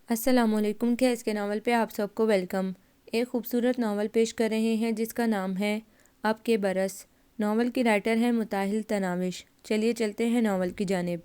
السلام علیکم۔ کیا اس کے ناول پہ آپ سب کو ویلکم۔ ایک خوبصورت ناول پیش کر رہے ہیں جس کا نام ہے اب کے برس۔ ناول کی رائٹر ہے متاہل تناوش۔ چلیے چلتے ہیں ناول کی جانب۔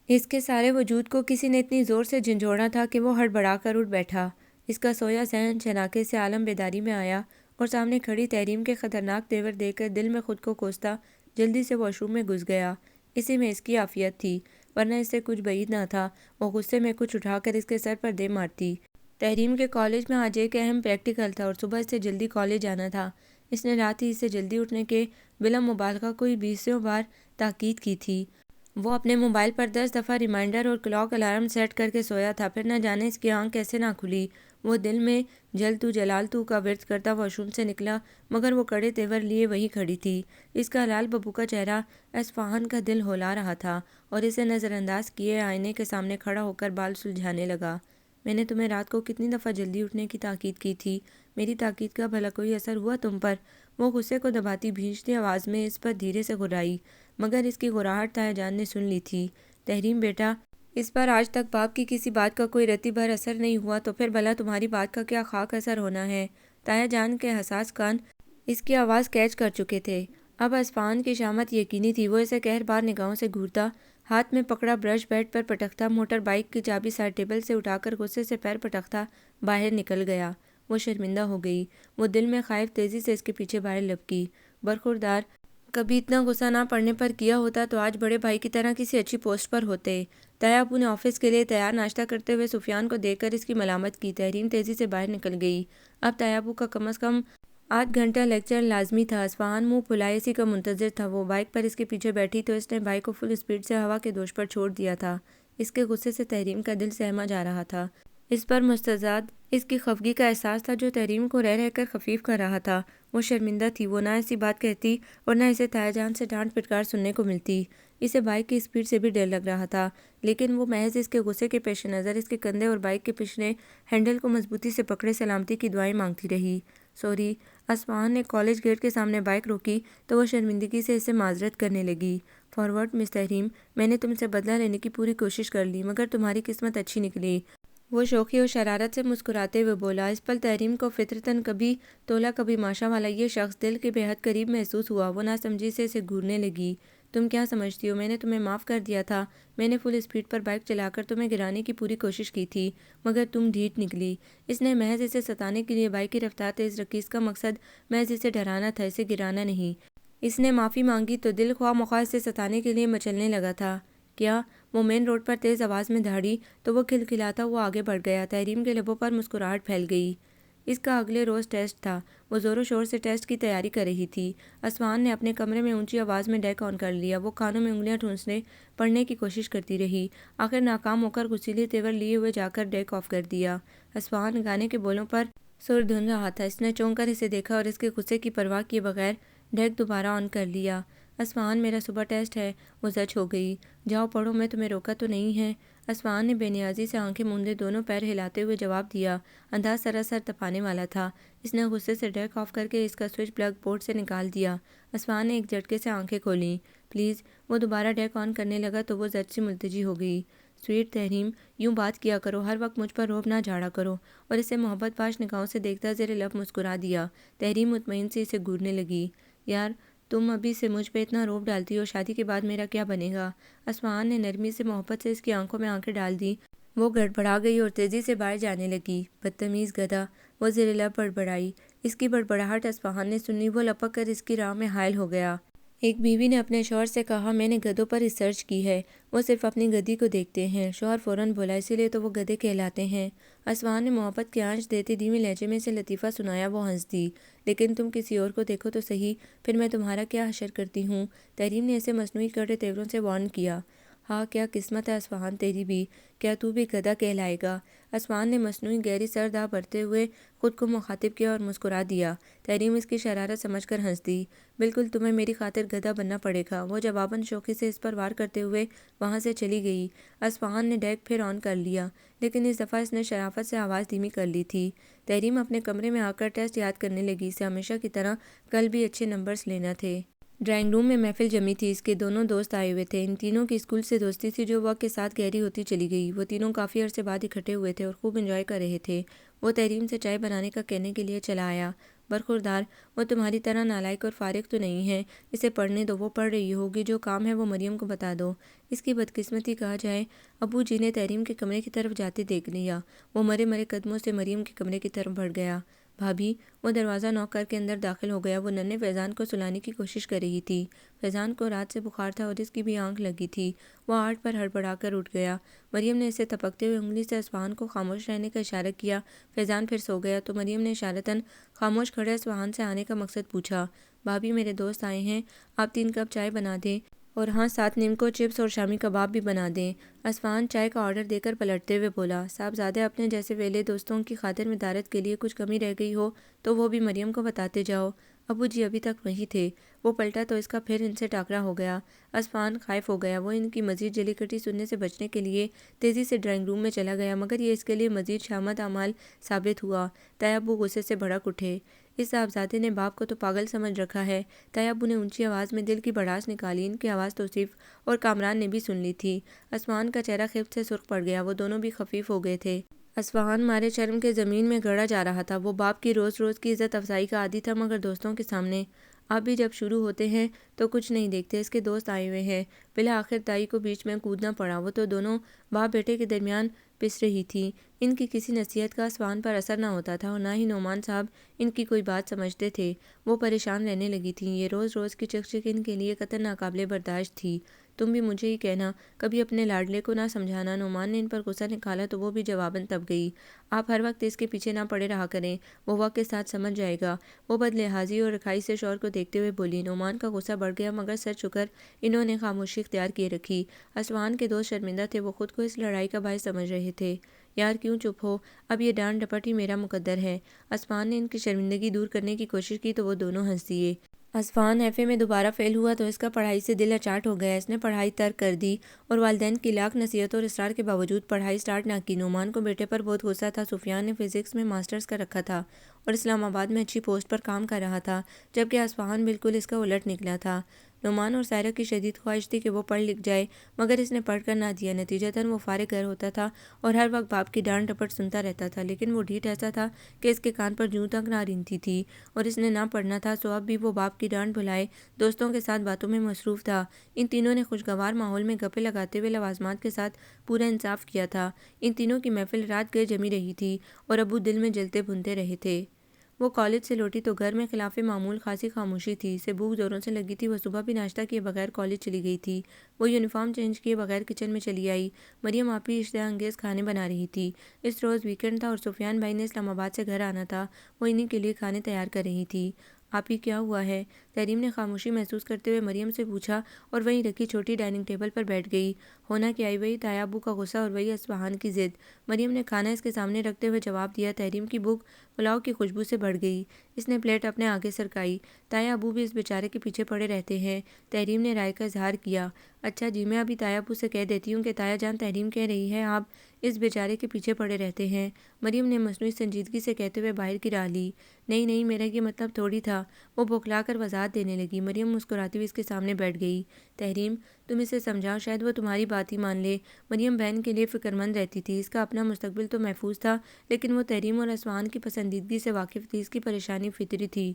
اس کے سارے وجود کو کسی نے اتنی زور سے جھنجھوڑا تھا کہ وہ ہڑبڑا کر اٹھ بیٹھا۔ اس کا سویا ذہن شناخت سے عالم بیداری میں آیا اور سامنے کھڑی تحریم کے خطرناک تیور دیکھ کر دل میں خود کو کوستا جلدی سے واش روم میں گھس گیا۔ اسی میں اس کی عافیت تھی، ورنہ اس سے کچھ بعید نہ تھا وہ غصے میں کچھ اٹھا کر اس کے سر پر دے مارتی۔ تحریم کے کالج میں آج ایک اہم پریکٹیکل تھا اور صبح اس سے جلدی کالج جانا تھا۔ اس نے رات ہی اس سے جلدی اٹھنے کے بلا مبالغہ کوئی 20 بار تاکید کی تھی۔ وہ اپنے موبائل پر 10 دفعہ ریمائنڈر اور کلاک الارم سیٹ کر کے سویا تھا، پھر نہ جانے اس کی آنکھ کیسے نہ کھلی۔ وہ دل میں جل تو جلال تو کا ورد کرتا واش روم سے نکلا، مگر وہ کڑے تیور لیے وہیں کھڑی تھی۔ اس کا لال ببو کا چہرہ اصفہان کا دل ہلا رہا تھا اور اسے نظر انداز کیے آئینے کے سامنے کھڑا ہو کر بال سلجھانے لگا۔ میں نے تمہیں رات کو کتنی دفعہ جلدی اٹھنے کی تاکید کی تھی، میری تاکید کا بھلا کوئی اثر ہوا تم پر؟ وہ غصے کو دباتی بھینچتی آواز میں اس پر دھیرے سے گرائی، مگر اس کی گراہٹ تایا جان نے سن لی تھی۔ تحریم بیٹا، اس پر آج تک باپ کی کسی بات کا کوئی رتی بھر اثر نہیں ہوا تو پھر بھلا تمہاری بات کا کیا خاک اثر ہونا ہے؟ تایا جان کے حساس کان اس کی آواز کیچ کر چکے تھے۔ اب اصفہان کی شامت یقینی تھی۔ وہ اسے قہر بار نگاہوں سے گھورتا، ہاتھ میں پکڑا برش بیڈ پر پٹکتا، موٹر بائیک کی چابی سائڈ ٹیبل سے اٹھا کر غصے سے پیر پٹکتا باہر نکل گیا۔ وہ شرمندہ ہو گئی۔ وہ دل میں خائف تیزی سے اس کے پیچھے باہر لپکی۔ برخوردار، کبھی اتنا غصہ نہ پڑنے پر کیا ہوتا تو آج بڑے بھائی کی طرح کسی اچھی پوسٹ پر ہوتے۔ تایا ابو نے آفس کے لیے تیار ناشتہ کرتے ہوئے سفیان کو دیکھ کر اس کی ملامت کی۔ تحریم تیزی سے باہر نکل گئی۔ اب تایا ابو کا کم از کم 8 گھنٹہ لیکچر لازمی تھا۔ اصفہان منہ پھلائے اسی کا منتظر تھا۔ وہ بائیک پر اس کے پیچھے بیٹھی تو اس نے بائیک کو فل اسپیڈ سے ہوا کے دوش پر چھوڑ دیا تھا۔ اس کے غصے سے تحریم کا دل سہما جا رہا تھا۔ اس پر مستزاد اس کی خفگی کا احساس تھا جو تحریم کو رہ رہ کر خفیف کر رہا تھا۔ وہ شرمندہ تھی۔ وہ نہ ایسی بات کہتی اور نہ اسے تایا جان سے ڈانٹ پھٹکار سننے کو ملتی۔ اسے بائیک کی اسپیڈ سے بھی ڈر لگ رہا تھا، لیکن وہ محض اس کے غصے کے پیش نظر اس کے کندھے اور بائیک کے پچھلے ہینڈل کو مضبوطی سے پکڑے سلامتی کی دعائیں مانگتی رہی۔ سوری۔ اصفہان نے کالج گیٹ کے سامنے بائیک روکی تو وہ شرمندگی سے اس سے معذرت کرنے لگی۔ فارورڈ مس تحریم، میں نے تم سے بدلہ لینے کی پوری کوشش کر لی، مگر تمہاری قسمت اچھی نکلی۔ وہ شوخی اور شرارت سے مسکراتے ہوئے بولا۔ اس پل تحریم کو فطرتاً کبھی تولا کبھی ماشا والا یہ شخص دل کے بے حد قریب محسوس ہوا۔ وہ ناسمجھی سے اسے گھورنے لگی۔ تم کیا سمجھتی ہو میں نے تمہیں معاف کر دیا تھا؟ میں نے فل اسپیڈ پر بائیک چلا کر تمہیں گرانے کی پوری کوشش کی تھی، مگر تم ڈھیٹ نکلی۔ اس نے محض اسے ستانے کے لیے بائیک کی رفتار تیز رکھی۔ اس کا مقصد محض اسے ڈرانا تھا، اسے گرانا نہیں۔ اس نے معافی مانگی تو دل خواہ مخواہ اسے ستانے کے لیے مچلنے لگا تھا۔ کیا؟ وہ مین روڈ پر تیز آواز میں دہاڑی تو وہ کھلکھلاتا ہوا آگے بڑھ گیا۔ تحریم کے لبوں پر مسکراہٹ پھیل گئی۔ اس کا اگلے روز ٹیسٹ تھا۔ وہ زور و شور سے ٹیسٹ کی تیاری کر رہی تھی۔ اصفہان نے اپنے کمرے میں اونچی آواز میں ڈیک آن کر لیا۔ وہ کانوں میں انگلیاں ٹھونسنے پڑھنے کی کوشش کرتی رہی، آخر ناکام ہو کر غسیلے تیور لیے ہوئے جا کر ڈیک آف کر دیا۔ اصفہان گانے کے بولوں پر سر دھن رہا تھا۔ اس نے چونک کر اسے دیکھا اور اس کے غصے کی پرواہ کیے بغیر ڈیک دوبارہ آن کر لیا۔ اصفہان، میرا صبح ٹیسٹ ہے۔ وہ زچ ہو گئی۔ جاؤ پڑھو، میں تمہیں روکا تو نہیں ہے؟ اصفہان نے بے نیازی سے آنکھیں موندے دونوں پیر ہلاتے ہوئے جواب دیا۔ انداز سراسر تپانے والا تھا۔ اس نے غصے سے ڈیک آف کر کے اس کا سوئچ پلگ پورٹ سے نکال دیا۔ اصفہان نے ایک جھٹکے سے آنکھیں کھولیں۔ پلیز۔ وہ دوبارہ ڈیک آن کرنے لگا تو وہ زچ سے ملتجی ہو گئی۔ سویٹ تحریم، یوں بات کیا کرو، ہر وقت مجھ پر رعب نہ جھاڑا کرو۔ اور اسے محبت پاش نگاہوں سے دیکھتا زیر لب مسکرا دیا۔ تحریم مطمئن سے اسے گھورنے لگی۔ یار، تم ابھی سے مجھ پہ اتنا رعب ڈالتی ہو، شادی کے بعد میرا کیا بنے گا؟ اصفہان نے نرمی سے محبت سے اس کی آنکھوں میں آنکھیں ڈال دی۔ وہ گڑبڑا گئی اور تیزی سے باہر جانے لگی۔ بدتمیز گدھا، وہ زیر لب بڑبڑائی۔ اس کی بڑبڑاہٹ اصفہان نے سنی۔ وہ لپک کر اس کی راہ میں حائل ہو گیا۔ ایک بیوی نے اپنے شوہر سے کہا، میں نے گدھوں پر ریسرچ کی ہے، وہ صرف اپنی گدھی کو دیکھتے ہیں۔ شوہر فوراً بولا، اسی لیے تو وہ گدھے کہلاتے ہیں۔ اصفہان نے محبت کی آنچ دیتے دھیمے لہجے میں اسے لطیفہ سنایا۔ وہ ہنس دی۔ لیکن تم کسی اور کو دیکھو تو صحیح، پھر میں تمہارا کیا حشر کرتی ہوں؟ تحریم نے اسے مصنوعی کڑے تیوروں سے وارن کیا۔ ہاں، کیا قسمت ہے اصفہان تیری بھی، کیا تو بھی گدھا کہلائے گا؟ اصفہان نے مصنوعی گہری سرد آہ بھرتے ہوئے خود کو مخاطب کیا اور مسکرا دیا۔ تحریم اس کی شرارت سمجھ کر ہنس دی۔ بالکل، تمہیں میری خاطر گدھا بننا پڑے گا۔ وہ جواباً شوخی سے اس پر وار کرتے ہوئے وہاں سے چلی گئی۔ اصفہان نے ڈیک پھر آن کر لیا، لیکن اس دفعہ اس نے شرافت سے آواز دھیمی کر لی تھی۔ تحریم اپنے کمرے میں آ کر ٹیسٹ یاد کرنے لگی۔ اسے ہمیشہ کی طرح کل بھی اچھے نمبرز لینا تھے۔ ڈرائنگ روم میں محفل جمی تھی۔ اس کے دونوں دوست آئے ہوئے تھے۔ ان تینوں کی اسکول سے دوستی تھی جو وقت کے ساتھ گہری ہوتی چلی گئی۔ وہ تینوں کافی عرصے بعد اکٹھے ہوئے تھے اور خوب انجوائے کر رہے تھے۔ وہ تحریم سے چائے بنانے کا کہنے کے لیے چلا آیا۔ برخوردار، وہ تمہاری طرح نالائق اور فارغ تو نہیں ہے، اسے پڑھنے دو، وہ پڑھ رہی ہوگی، جو کام ہے وہ مریم کو بتا دو۔ اس کی بدقسمتی کہا جائے، ابو جی نے تحریم کے کمرے کی طرف جاتے دیکھ لیا۔ وہ مرے مرے قدموں سے مریم کے کمرے کی طرف بڑھ گیا۔ بھابھی، وہ دروازہ نوک کر کے اندر داخل ہو گیا۔ وہ ننھے فیضان کو سلانے کی کوشش کر رہی تھی۔ فیضان کو رات سے بخار تھا اور اس کی بھی آنکھ لگی تھی۔ وہ آہٹ پر ہڑبڑا کر اٹھ گیا۔ مریم نے اسے تپکتے ہوئے انگلی سے اصفہان کو خاموش رہنے کا اشارہ کیا۔ فیضان پھر سو گیا تو مریم نے اشارتاً خاموش کھڑے اصفہان سے آنے کا مقصد پوچھا۔ بھابھی، میرے دوست آئے ہیں، آپ 3 کپ چائے بنا دیں، اور ہاں، ساتھ نمکو چپس اور شامی کباب بھی بنا دیں۔ اصفہان چائے کا آرڈر دے کر پلٹتے ہوئے بولا، صاحبزادے، اپنے جیسے ویلے دوستوں کی خاطر مدارت کے لیے کچھ کمی رہ گئی ہو تو وہ بھی مریم کو بتاتے جاؤ۔ ابو جی ابھی تک وہیں تھے۔ وہ پلٹا تو اس کا پھر ان سے ٹاکرا ہو گیا۔ اصفہان خائف ہو گیا۔ وہ ان کی مزید جلی کٹی سننے سے بچنے کے لیے تیزی سے ڈرائنگ روم میں چلا گیا، مگر یہ اس کے لیے مزید شامت اعمال ثابت ہوا۔ طاہر ابو غصے سے بھڑک اٹھے۔ اس صاحبزادے نے باپ کو تو پاگل سمجھ رکھا ہے۔ طاہر ابو نے اونچی آواز میں دل کی بھڑاس نکالی۔ ان کی آواز توصیف اور کامران نے بھی سن لی تھی۔ اصفہان کا چہرہ خفت سے سرخ پڑ گیا۔ وہ دونوں بھی خفیف ہو گئے تھے۔ اصفہان مارے شرم کے زمین میں گڑا جا رہا تھا۔ وہ باپ کی روز روز کی عزت افزائی کا عادی تھا، مگر دوستوں کے سامنے آپ بھی جب شروع ہوتے ہیں تو کچھ نہیں دیکھتے۔ اس کے دوست آئے ہوئے ہیں۔ بالآخر دائی کو بیچ میں کودنا پڑا۔ وہ تو دونوں باپ بیٹے کے درمیان پس رہی تھی۔ ان کی کسی نصیحت کا اصفہان پر اثر نہ ہوتا تھا اور نہ ہی نعمان صاحب ان کی کوئی بات سمجھتے تھے۔ وہ پریشان رہنے لگی تھیں۔ یہ روز روز کی چک چک ان کے لیے قطعاً ناقابل برداشت تھی۔ تم بھی مجھے ہی کہنا، کبھی اپنے لاڈلے کو نہ سمجھانا۔ نعمان نے ان پر غصہ نکالا تو وہ بھی جواباً تب گئی، آپ ہر وقت اس کے پیچھے نہ پڑے رہا کریں، وہ وقت کے ساتھ سمجھ جائے گا۔ وہ بد لحاظی اور رکھائی سے شوہر کو دیکھتے ہوئے بولی۔ نعمان کا غصہ بڑھ گیا، مگر سر جھک کر انہوں نے خاموشی اختیار کیے رکھی۔ اصفہان کے دوست شرمندہ تھے۔ وہ خود کو اس لڑائی کا باعث سمجھ رہے تھے۔ یار کیوں چپ ہو، اب یہ ڈانٹ ڈپٹ ہی میرا مقدر ہے۔ اصفہان نے ان کی شرمندگی دور کرنے کی کوشش کی تو وہ دونوں ہنس دیے۔ اصفہان ایف اے میں دوبارہ فیل ہوا تو اس کا پڑھائی سے دل اچاٹ ہو گیا۔ اس نے پڑھائی ترک کر دی اور والدین کی لاکھ نصیحت اور اصرار کے باوجود پڑھائی سٹارٹ نہ کی۔ نعمان کو بیٹے پر بہت غصہ تھا۔ سفیان نے فزکس میں ماسٹرز کر رکھا تھا اور اسلام آباد میں اچھی پوسٹ پر کام کر رہا تھا، جبکہ اصفہان بالکل اس کا الٹ نکلا تھا۔ نعمان اور سائرہ کی شدید خواہش تھی کہ وہ پڑھ لکھ جائے، مگر اس نے پڑھ کر نہ دیا۔ نتیجتاً وہ فارغ گھر ہوتا تھا اور ہر وقت باپ کی ڈانٹ ڈپٹ سنتا رہتا تھا، لیکن وہ ڈھیٹ ایسا تھا کہ اس کے کان پر جوں تک نہ رینگتی تھی، اور اس نے نہ پڑھنا تھا، سو اب بھی وہ باپ کی ڈانٹ بھلائے دوستوں کے ساتھ باتوں میں مصروف تھا۔ ان تینوں نے خوشگوار ماحول میں گپیں لگاتے ہوئے لوازمات کے ساتھ پورا انصاف کیا تھا۔ ان تینوں کی محفل رات گئے جمی رہی تھی اور ابو دل میں جلتے بھنتے رہے تھے۔ وہ کالج سے لوٹی تو گھر میں خلاف معمول خاصی خاموشی تھی۔ اسے بھوک زوروں سے لگی تھی۔ وہ صبح بھی ناشتہ کیے بغیر کالج چلی گئی تھی۔ وہ یونیفارم چینج کیے بغیر کچن میں چلی آئی۔ مریم آپ ہی اشتہا انگیز کھانے بنا رہی تھی۔ اس روز ویکنڈ تھا اور سفیان بھائی نے اسلام آباد سے گھر آنا تھا۔ وہ انہی کے لیے کھانے تیار کر رہی تھی۔ آپ ہی کیا ہوا ہے؟ تحریم نے خاموشی محسوس کرتے ہوئے مریم سے پوچھا اور وہیں رکھی چھوٹی ڈائننگ ٹیبل پر بیٹھ گئی۔ ہونا کیا ہے؟ وہی طاہر ابو کا غصہ اور وہی اصفہان کی ضد۔ مریم نے کھانا اس کے سامنے رکھتے ہوئے جواب دیا۔ تحریم کی بھوک پلاؤ کی خوشبو سے بڑھ گئی۔ اس نے پلیٹ اپنے آگے سرکائی۔ طاہر ابو بھی اس بیچارے کے پیچھے پڑے رہتے ہیں۔ تحریم نے رائے کا اظہار کیا۔ اچھا جی، میں ابھی طاہر ابو سے کہہ دیتی ہوں کہ طاہر جان، تحریم کہہ رہی ہے آپ اس بیچارے کے پیچھے پڑے رہتے ہیں۔ مریم نے مصنوعی سنجیدگی سے کہتے ہوئے باہر گرا لی۔ نہیں نہیں، میرا یہ مطلب تھوڑی تھا۔ وہ بوکھلا کر وضاحت دینے لگی۔ مریم مسکراتی ہوئی اس کے سامنے بیٹھ گئی۔ تحریم، تم اسے سمجھاؤ، شاید وہ تمہاری بات ہی مان لے۔ مریم بہن کے لیے فکرمند رہتی تھی۔ اس کا اپنا مستقبل تو محفوظ تھا، لیکن وہ تحریم اور اصفہان کی پسندیدگی سے واقف تھی۔ اس کی پریشانی فطری تھی۔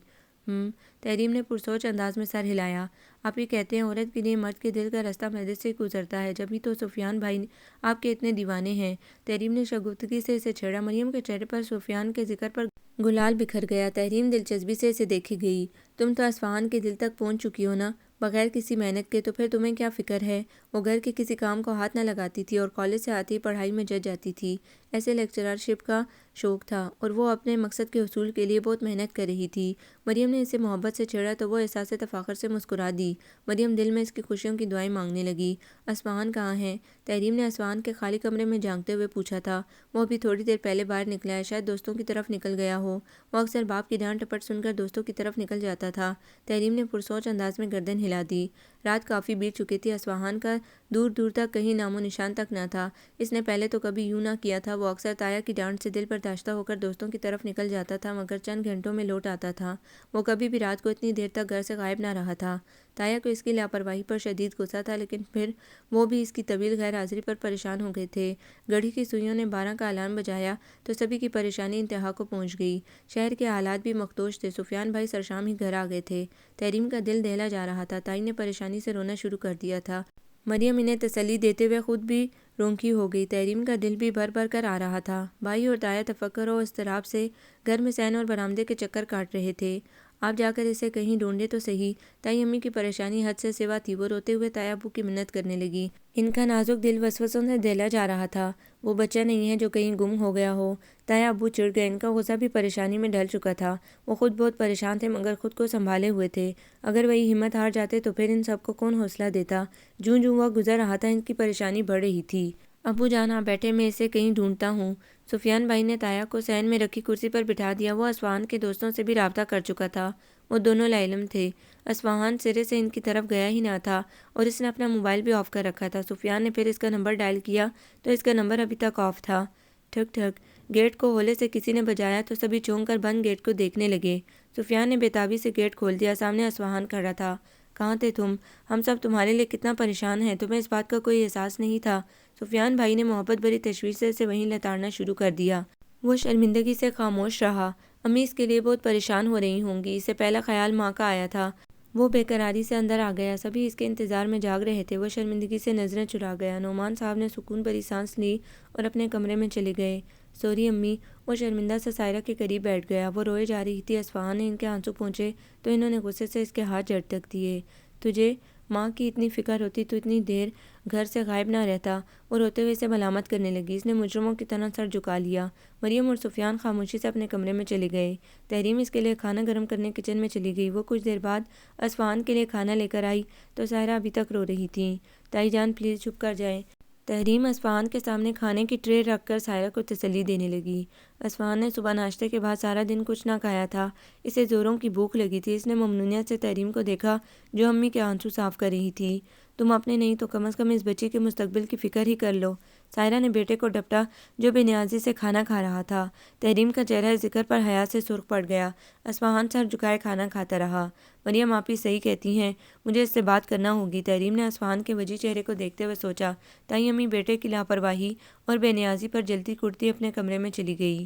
تحریم نے پرسوچ انداز میں سر ہلایا۔ آپ یہ کہتے ہیں عورت کے لیے مرد کے دل کا رستہ معدے سے گزرتا ہے، جبھی تو سفیان بھائی آپ کے اتنے دیوانے ہیں۔ تحریم نے شگفتگی سے اسے چھیڑا۔ مریم کے چہرے پر سفیان کے ذکر پر گلال بکھر گیا۔ تحریم دلچسپی سے اسے دیکھے گئی۔ تم تو اصفہان کے دل تک پہنچ چکی ہو نا، بغیر کسی محنت کے، تو پھر تمہیں کیا فکر ہے؟ وہ گھر کے کسی کام کو ہاتھ نہ لگاتی تھی اور کالج سے آتی ہی پڑھائی میں جٹ جاتی تھی۔ ایسے لیکچررشپ کا شوق تھا اور وہ اپنے مقصد کے حصول کے لیے بہت محنت کر رہی تھی۔ مریم نے اسے محبت سے چھیڑا تو وہ احساس تفاخر سے مسکرا دی۔ مریم دل میں اس کی خوشیوں کی دعائیں مانگنے لگی۔ اصفہان کہاں ہے؟ تحریم نے اصفہان کے خالی کمرے میں جھانکتے ہوئے پوچھا تھا۔ وہ ابھی تھوڑی دیر پہلے باہر نکلا ہے، شاید دوستوں کی طرف نکل گیا ہو۔ وہ اکثر باپ کی ڈانٹ ڈپٹ سن کر دوستوں کی طرف نکل جاتا تھا۔ تحریم نے پرسوچ انداز میں گردن ہلا دی۔ رات کافی بیت چکی تھی، اصفہان کا دور دور تک کہیں نام و نشان تک نہ تھا۔ اس نے پہلے تو کبھی یوں نہ کیا تھا۔ وہ اکثر تایا کی ڈانٹ سے دل برداشتہ ہو کر دوستوں کی طرف نکل جاتا تھا، مگر چند گھنٹوں میں لوٹ آتا تھا۔ وہ کبھی بھی رات کو اتنی دیر تک گھر سے غائب نہ رہا تھا۔ تایا کو اس کی لاپرواہی پر شدید غصہ تھا، لیکن پھر وہ بھی اس کی طویل غیر حاضری پر پریشان ہو گئے تھے۔ گھڑی کی سوئیوں نے 12 کا الارم بجایا تو سبھی کی پریشانی انتہا کو پہنچ گئی۔ شہر کے حالات بھی مخدوش تھے۔ سفیان بھائی سرشام ہی گھر آ گئے تھے۔ تحریم کا دل دہلا جا رہا تھا۔ تائی نے پریشانی سے رونا شروع کر دیا تھا۔ مریم انہیں تسلی دیتے ہوئے خود بھی رونقی ہو گئی۔ تحریم کا دل بھی بھر بھر کر آ رہا تھا۔ بھائی اور تایا تفکر و اضطراب سے گھر میں صحن اور برآمدے کے چکر کاٹ رہے تھے۔ آپ جا کر اسے کہیں ڈھونڈے تو صحیح۔ تائی امی کی پریشانی حد سے سوا تھی۔ وہ روتے ہوئے تایا ابو کی منت کرنے لگی۔ ان کا نازک دل وسوسوں سے دہلا جا رہا تھا۔ وہ بچہ نہیں ہے جو کہیں گم ہو گیا ہو۔ تایا ابو چڑ گئے۔ ان کا غصہ بھی پریشانی میں ڈھل چکا تھا۔ وہ خود بہت پریشان تھے، مگر خود کو سنبھالے ہوئے تھے۔ اگر وہی ہمت ہار جاتے تو پھر ان سب کو کون حوصلہ دیتا؟ جوں جوں وقت گزر رہا تھا ان کی پریشانی بڑھ رہی تھی۔ ابو جان آپ بیٹھے، میں اسے کہیں ڈھونڈتا ہوں۔ سفیان بھائی نے تایا کو صحن میں رکھی کرسی پر بٹھا دیا۔ وہ اصفہان کے دوستوں سے بھی رابطہ کر چکا تھا۔ وہ دونوں لاعلم تھے۔ اصفہان سرے سے ان کی طرف گیا ہی نہ تھا اور اس نے اپنا موبائل بھی آف کر رکھا تھا۔ سفیان نے پھر اس کا نمبر ڈائل کیا تو اس کا نمبر ابھی تک آف تھا۔ ٹھک ٹھک گیٹ کو ہولے سے کسی نے بجایا تو سبھی چونک کر بند گیٹ کو دیکھنے لگے۔ سفیان نے بےتابی سے گیٹ کھول دیا۔ سامنے اصفہان کھڑا تھا۔ کہاں تھے تم؟ ہم سب تمہارے لیے کتنا پریشان ہیں، تمہیں اس بات کا کوئی احساس نہیں تھا؟ سفیان بھائی نے محبت بھری تشویش سے اسے وہیں لتاڑنا شروع کر دیا۔ وہ شرمندگی سے خاموش رہا۔ امی اس کے لیے بہت پریشان ہو رہی ہوں گی۔ اس سے پہلا خیال ماں کا آیا تھا۔ وہ بے قراری سے اندر آ گیا۔ سبھی اس کے انتظار میں جاگ رہے تھے۔ وہ شرمندگی سے نظریں چرا گیا۔ نعمان صاحب نے سکون بھری سانس لی اور اپنے کمرے میں چلے گئے۔ سوری امی۔ وہ شرمندہ سے سائرہ کے قریب بیٹھ گیا۔ وہ روئے جا رہی تھی۔ اصفہان نے ان کے آنسو پونچھے تو انہوں نے غصے سے اس کے ہاتھ جھٹک دیے۔ تجھے ماں کی اتنی فکر ہوتی تو اتنی دیر گھر سے غائب نہ رہتا۔ وہ روتے ہوئے اسے ملامت کرنے لگی۔ اس نے مجرموں کی طرح سر جھکا لیا۔ مریم اور سفیان خاموشی سے اپنے کمرے میں چلے گئے۔ تحریم اس کے لیے کھانا گرم کرنے کچن میں چلی گئی۔ وہ کچھ دیر بعد اصفہان کے لیے کھانا لے کر آئی تو سائرہ ابھی تک رو رہی تھی۔ تائی جان پلیز چپ کر جائیں۔ تحریم اصفہان کے سامنے کھانے کی ٹرے رکھ کر سائرہ کو تسلی دینے لگی۔ اصفہان نے صبح ناشتے کے بعد سارا دن کچھ نہ کھایا تھا۔ اسے زوروں کی بھوک لگی تھی۔ اس نے ممنونیت سے تحریم کو دیکھا جو امی کے آنسو صاف کر رہی تھی۔ تم اپنے نہیں تو کم از کم اس بچی کے مستقبل کی فکر ہی کر لو۔ سائرہ نے بیٹے کو ڈپٹا جو بے نیازی سے کھانا کھا رہا تھا۔ تحریم کا چہرہ اس ذکر پر حیا سے سرخ پڑ گیا۔ اصفہان سر جھکائے کھانا کھاتا رہا۔ مریم آپ ہی صحیح کہتی ہیں، مجھے اس سے بات کرنا ہوگی۔ تحریم نے اصفہان کے وجی چہرے کو دیکھتے ہوئے سوچا۔ تائی امی بیٹے کی لاپرواہی اور بے نیازی پر جلتی کڑتی اپنے کمرے میں چلی گئی۔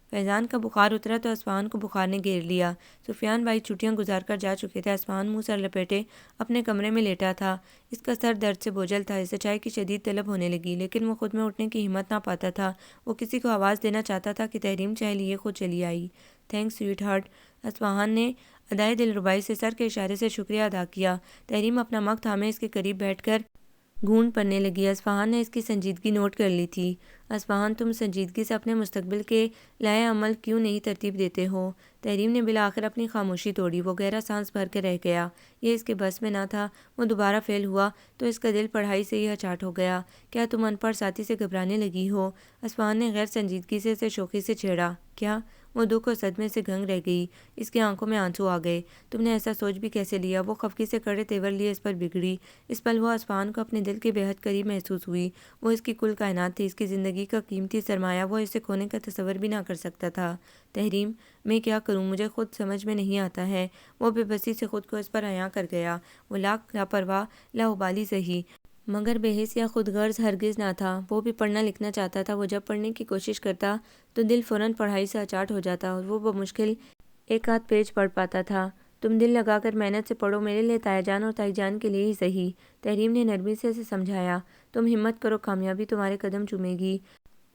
فیضان کا بخار اترا تو اصفہان کو بخار نے گھیر لیا۔ سفیان بھائی چھٹیاں گزار کر جا چکے تھے۔ اصفہان منہ سر لپیٹے اپنے کمرے میں لیٹا تھا۔ اس کا سر درد سے بوجھل تھا۔ اسے چائے کی شدید طلب ہونے لگی، لیکن وہ خود میں اٹھنے کی ہمت نہ پاتا تھا۔ وہ کسی کو آواز دینا چاہتا تھا کہ تحریم چائے لیے خود چلی آئی۔ Thanks sweetheart. اصفہان نے ادائے دلربائی سے سر کے اشارے سے شکریہ ادا کیا۔ تحریم اپنا مگ تھامے اس کے قریب بیٹھ کر گھونٹ پڑنے لگی۔ اصفہان نے اس کی سنجیدگی نوٹ کر لی تھی۔ اصفہان تم سنجیدگی سے اپنے مستقبل کے لائحہ عمل کیوں نہیں ترتیب دیتے ہو؟ تحریم نے بالآخر اپنی خاموشی توڑی۔ وہ گہرا سانس بھر کے رہ گیا۔ یہ اس کے بس میں نہ تھا۔ وہ دوبارہ فیل ہوا تو اس کا دل پڑھائی سے ہی اچاٹ ہو گیا۔ کیا تم ان پڑھ ساتھی سے گھبرانے لگی ہو؟ اصفہان نے غیر سنجیدگی سے اسے شوخی سے چھیڑا۔ کیا؟ وہ دکھ اور صدمے سے گھنگ رہ گئی۔ اس کی آنکھوں میں آنسو آ گئے۔ تم نے ایسا سوچ بھی کیسے لیا؟ وہ خفگی سے کڑے تیور لیے اس پر بگڑی۔ اس پل وہ اصفہان کو اپنے دل کے بے حد قریب محسوس ہوئی۔ وہ اس کی کل کائنات تھی، اس کی زندگی کا قیمتی سرمایہ۔ وہ اسے کھونے کا تصور بھی نہ کر سکتا تھا۔ تحریم میں کیا کروں؟ مجھے خود سمجھ میں نہیں آتا ہے۔ وہ بے بسی سے خود کو اس پر عیاں کر گیا۔ وہ لاکھ لاپرواہ لاابالی سہی، مگر بے حس یا خود غرض ہرگز نہ تھا۔ وہ بھی پڑھنا لکھنا چاہتا تھا۔ وہ جب پڑھنے کی کوشش کرتا تو دل فوراً پڑھائی سے اچاٹ ہو جاتا اور وہ بمشکل ایک آدھ پیج پڑھ پاتا تھا۔ تم دل لگا کر محنت سے پڑھو، میرے لیے تایا جان اور تائی جان کے لیے ہی صحیح۔ تحریم نے نرمی سے اسے سمجھایا۔ تم ہمت کرو، کامیابی تمہارے قدم چومے گی۔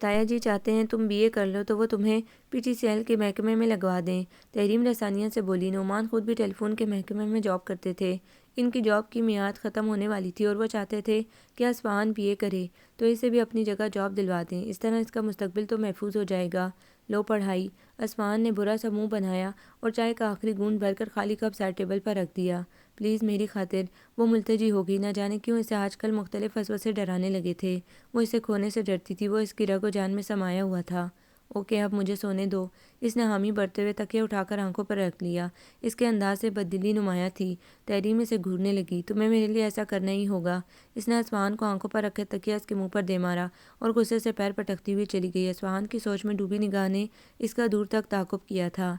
تایا جی چاہتے ہیں تم BA کر لو تو وہ تمہیں PTCL کے محکمے میں لگوا دیں۔ تحریم رسانیہ سے بولی۔ نعمان خود بھی ٹیلی فون کے محکمے میں جاب کرتے تھے۔ ان کی جاب کی میعاد ختم ہونے والی تھی اور وہ چاہتے تھے کہ اصفہان BA کرے تو اسے بھی اپنی جگہ جاب دلوا دیں۔ اس طرح اس کا مستقبل تو محفوظ ہو جائے گا۔ لو پڑھائی۔ اصفہان نے برا سا منہ بنایا اور چائے کا آخری گھونٹ بھر کر خالی کپ سائڈ ٹیبل پر رکھ دیا۔ پلیز میری خاطر۔ وہ ملتجی ہو گئی۔ نہ جانے کیوں اسے آج کل مختلف وسوسے ڈرانے لگے تھے۔ وہ اسے کھونے سے ڈرتی تھی۔ وہ اس کی رگ و جان میں سمایا ہوا تھا۔ اوکے اب مجھے سونے دو۔ اس نے حامی بھرتے ہوئے تکیہ اٹھا کر آنکھوں پر رکھ لیا۔ اس کے انداز سے بددلی نمایاں تھی۔ تحریم اسے گھورنے لگی۔ تمہیں میرے لیے ایسا کرنا ہی ہوگا۔ اس نے اصفہان کو آنکھوں پر رکھے تکیہ اس کے منہ پر دے مارا اور غصے سے پیر پٹکتی ہوئی چلی گئی۔ اصفہان کی سوچ میں ڈوبی نگاہ نے اس کا دور تک تعاقب کیا تھا۔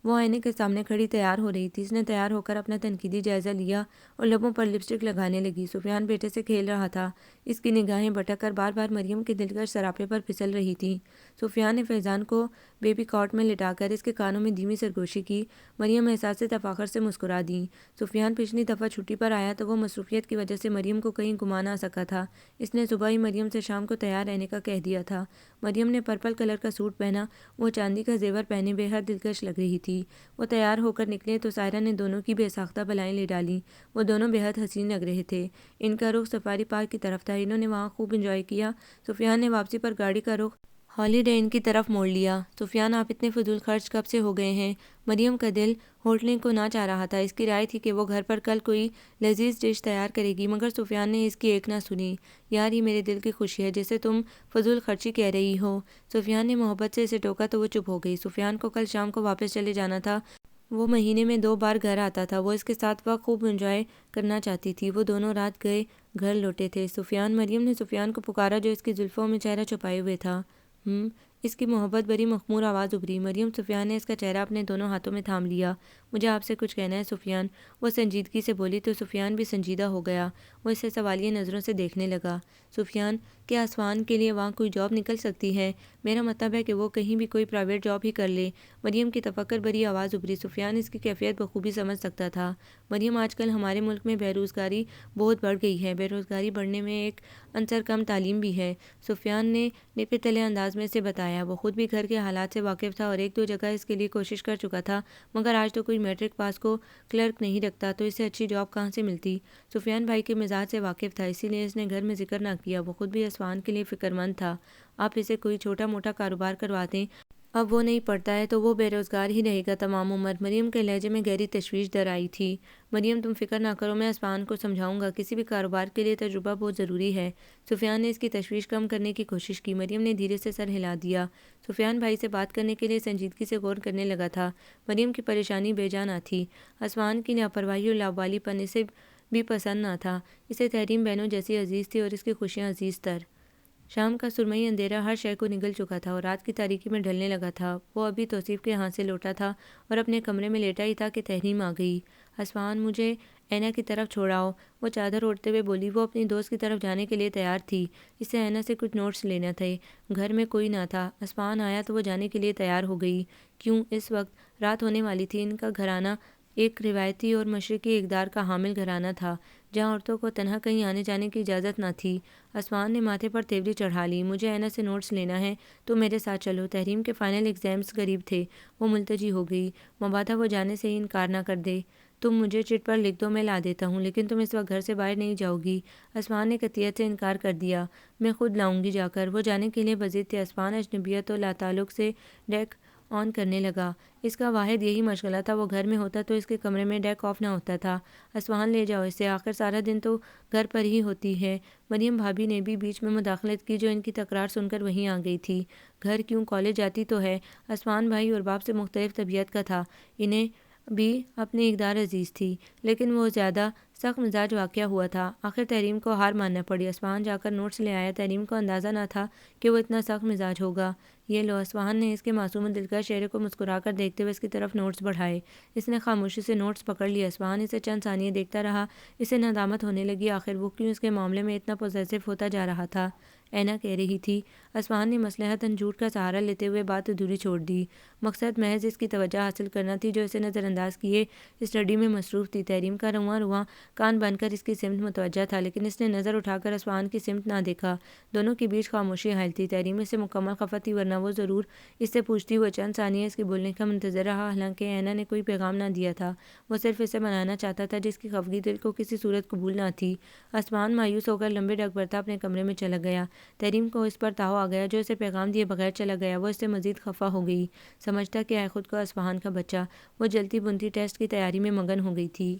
وہ آئینے کے سامنے کھڑی تیار ہو رہی تھی۔ اس نے تیار ہو کر اپنا تنقیدی جائزہ لیا اور لبوں پر لپسٹک لگانے لگی۔ سفیان بیٹے سے کھیل رہا تھا۔ اس کی نگاہیں بھٹک کر بار بار مریم کے دلکش سراپے پر پھسل رہی تھیں۔ سفیان نے فیضان کو بیبی کاٹ میں لٹا کر اس کے کانوں میں دھیمی سرگوشی کی۔ مریم احساس تفاخر سے مسکرا دیں۔ سفیان پچھلی دفعہ چھٹی پر آیا تو وہ مصروفیت کی وجہ سے مریم کو کہیں گھما نہ سکا تھا۔ اس نے صبح ہی مریم سے شام کو تیار رہنے کا کہہ دیا تھا۔ مریم نے پرپل کلر کا سوٹ پہنا۔ وہ چاندی کا زیور پہنے بے حد دلکش لگ رہی تھی۔ وہ تیار ہو کر نکلے تو سائرہ نے دونوں کی بے ساختہ بلائیں لے ڈالیں۔ وہ دونوں بے حد حسین لگ رہے تھے۔ ان کا رخ سفاری پارک کی طرف تھا۔ انہوں نے وہاں خوب انجوائے کیا۔ سفیان نے واپسی پر گاڑی کا رخ ہالیڈے ان کی طرف موڑ لیا۔ سفیان آپ اتنے فضول خرچ کب سے ہو گئے ہیں؟ مریم کا دل ہوٹلنگ کو نہ چاہ رہا تھا۔ اس کی رائے تھی کہ وہ گھر پر کل کوئی لذیذ ڈش تیار کرے گی، مگر سفیان نے اس کی ایک نہ سنی۔ یار یہ میرے دل کی خوشی ہے جسے تم فضول خرچی کہہ رہی ہو۔ سفیان نے محبت سے اسے ٹوکا تو وہ چپ ہو گئی۔ سفیان کو کل شام کو واپس چلے جانا تھا۔ وہ مہینے میں 2 بار گھر آتا تھا۔ وہ اس کے ساتھ وقت خوب انجوائے کرنا چاہتی تھی۔ وہ دونوں رات گئے گھر لوٹے تھے۔ سفیان، مریم نے سفیان کو پکارا جو اس کی زلفوں میں چہرہ چھپائے ہوئے تھا۔ اس کی محبت بھری مخمور آواز ابھری۔ مریم، سفیان نے اس کا چہرہ اپنے دونوں ہاتھوں میں تھام لیا۔ مجھے آپ سے کچھ کہنا ہے سفیان، وہ سنجیدگی سے بولی تو سفیان بھی سنجیدہ ہو گیا۔ وہ اسے سوالیہ نظروں سے دیکھنے لگا۔ سفیان، کیا اصفہان کے لیے وہاں کوئی جاب نکل سکتی ہے؟ میرا مطلب ہے کہ وہ کہیں بھی کوئی پرائیویٹ جاب ہی کر لے۔ مریم کی تفکر بھری آواز ابھری۔ سفیان اس کی کیفیت بخوبی سمجھ سکتا تھا۔ مریم، آج کل ہمارے ملک میں بے روزگاری بہت بڑھ گئی ہے۔ بے روزگاری بڑھنے میں ایک عنصر کم تعلیم بھی ہے۔ سفیان نے نپے تلے انداز میں اسے بتایا۔ وہ خود بھی گھر کے حالات سے واقف تھا اور 1-2 جگہ اس کے لیے کوشش کر چکا تھا، مگر آج تو کوئی میٹرک پاس کو کلرک نہیں رکھتا تو اسے اچھی جاب کہاں سے ملتی؟ سفیان بھائی کے مزاج سے واقف تھا، اسی لیے اس نے گھر میں ذکر نہ کیا۔ وہ خود بھی اصفہان کے لیے فکر مند تھا۔ آپ اسے کوئی چھوٹا موٹا کاروبار کروا دیں۔ اب وہ نہیں پڑھتا ہے تو وہ بے روزگار ہی رہے گا تمام عمر۔ مریم کے لہجے میں گہری تشویش در آئی تھی۔ مریم، تم فکر نہ کرو، میں اصفہان کو سمجھاؤں گا۔ کسی بھی کاروبار کے لیے تجربہ بہت ضروری ہے۔ سفیان نے اس کی تشویش کم کرنے کی کوشش کی۔ مریم نے دھیرے سے سر ہلا دیا۔ سفیان بھائی سے بات کرنے کے لیے سنجیدگی سے غور کرنے لگا تھا۔ مریم کی پریشانی بے جا نہ تھی۔ اصفہان کی لاپرواہی اور لاابالی پن اسے بھی پسند نہ تھا۔ اسے تحریم بہنوں جیسی عزیز تھی اور اس کی خوشیاں عزیز تر۔ شام کا سرمئی اندھیرا ہر شے کو نگل چکا تھا اور رات کی تاریکی میں ڈھلنے لگا تھا۔ وہ ابھی توصیف کے ہاں سے لوٹا تھا اور اپنے کمرے میں لیٹا ہی تھا کہ تحریم آ گئی۔ اصفہان، مجھے اینا کی طرف چھوڑاؤ، وہ چادر اوڑھتے ہوئے بولی۔ وہ اپنی دوست کی طرف جانے کے لیے تیار تھی۔ اسے اینا سے کچھ نوٹس لینا تھے۔ گھر میں کوئی نہ تھا۔ اصفہان آیا تو وہ جانے کے لیے تیار ہو گئی۔ کیوں؟ اس وقت رات ہونے والی تھی۔ ان کا گھرانہ ایک روایتی اور مشرقی اقدار کا حامل گھرانہ تھا، جہاں عورتوں کو تنہا کہیں آنے جانے کی اجازت نہ تھی۔ اصفہان نے ماتھے پر تیوری چڑھا لی۔ مجھے اینا سے نوٹس لینا ہے، تو میرے ساتھ چلو۔ تحریم کے فائنل ایگزامز قریب تھے۔ وہ ملتجی ہو گئی۔ مبادا وہ جانے سے ہی انکار نہ کر دے۔ تم مجھے چٹ پر لکھ دو، میں لا دیتا ہوں، لیکن تم اس وقت گھر سے باہر نہیں جاؤ گی۔ اصفہان نے قطعیت سے انکار کر دیا۔ میں خود لاؤں گی جا کر۔ وہ جانے کے لیے بضد تھے۔ اصفہان اجنبیت و لاتعلق سے ڈیک آن کرنے لگا۔ اس کا واحد یہی مشغلہ تھا۔ وہ گھر میں ہوتا تو اس کے کمرے میں ڈیک آف نہ ہوتا تھا۔ اصفہان، لے جاؤ اسے، آخر سارا دن تو گھر پر ہی ہوتی ہے۔ مریم بھابھی نے بھی بیچ میں مداخلت کی، جو ان کی تکرار سن کر وہیں آ گئی تھی۔ گھر کیوں، کالج جاتی تو ہے۔ اصفہان بھائی اور باپ سے مختلف طبیعت کا تھا۔ انہیں بھی اپنی اقدار عزیز تھی، لیکن وہ زیادہ سخت مزاج واقع ہوا تھا۔ آخر تحریم کو ہار ماننا پڑی۔ اصفہان جا کر نوٹس لے آیا۔ تحریم کو اندازہ نہ تھا کہ وہ اتنا سخت مزاج ہوگا۔ یہ لو۔ اصفہان نے اس کے معصوم و دلکش چہرے کو مسکرا کر دیکھتے ہوئے اس کی طرف نوٹس بڑھائے۔ اس نے خاموشی سے نوٹس پکڑ لیے۔ اصفہان اسے چند ثانیے دیکھتا رہا۔ اسے ندامت ہونے لگی، آخر وہ کیوں اس کے معاملے میں اتنا پوزیسو ہوتا جا رہا تھا۔ اینا کہہ رہی تھی۔ اصفہان نے مصلحتاً جھوٹ کا سہارا لیتے ہوئے بات ادھوری چھوڑ دی۔ مقصد محض اس کی توجہ حاصل کرنا تھی، جو اسے نظر انداز کیے اسٹڈی میں مصروف تھی۔ تحریم کا رواں رواں کان بن کر اس کی سمت متوجہ تھا، لیکن اس نے نظر اٹھا کر اصفہان کی سمت نہ دیکھا۔ دونوں کے بیچ خاموشی حائل تھی۔ تحریم اس سے مکمل خفا تھی، ورنہ وہ ضرور اس سے پوچھتی۔ وہ چند ثانیے اس کے بولنے کا منتظر رہا، حالانکہ اینا نے کوئی پیغام نہ دیا تھا۔ وہ صرف اسے منانا چاہتا تھا، جس کی خفگی دل کو کسی صورت قبول نہ تھی۔ اصفہان مایوس ہو کر لمبے ڈگ برتا اپنے کمرے میں چلا گیا۔ تحریم کو اس پر تاؤ آ گیا، جو اسے پیغام دیے بغیر چلا گیا۔ وہ اس سے مزید خفا ہو گئی۔ سمجھتا کہ ہے خود کو اصفہان کا بچہ۔ وہ جلتی بنتی ٹیسٹ کی تیاری میں مگن ہو گئی تھی۔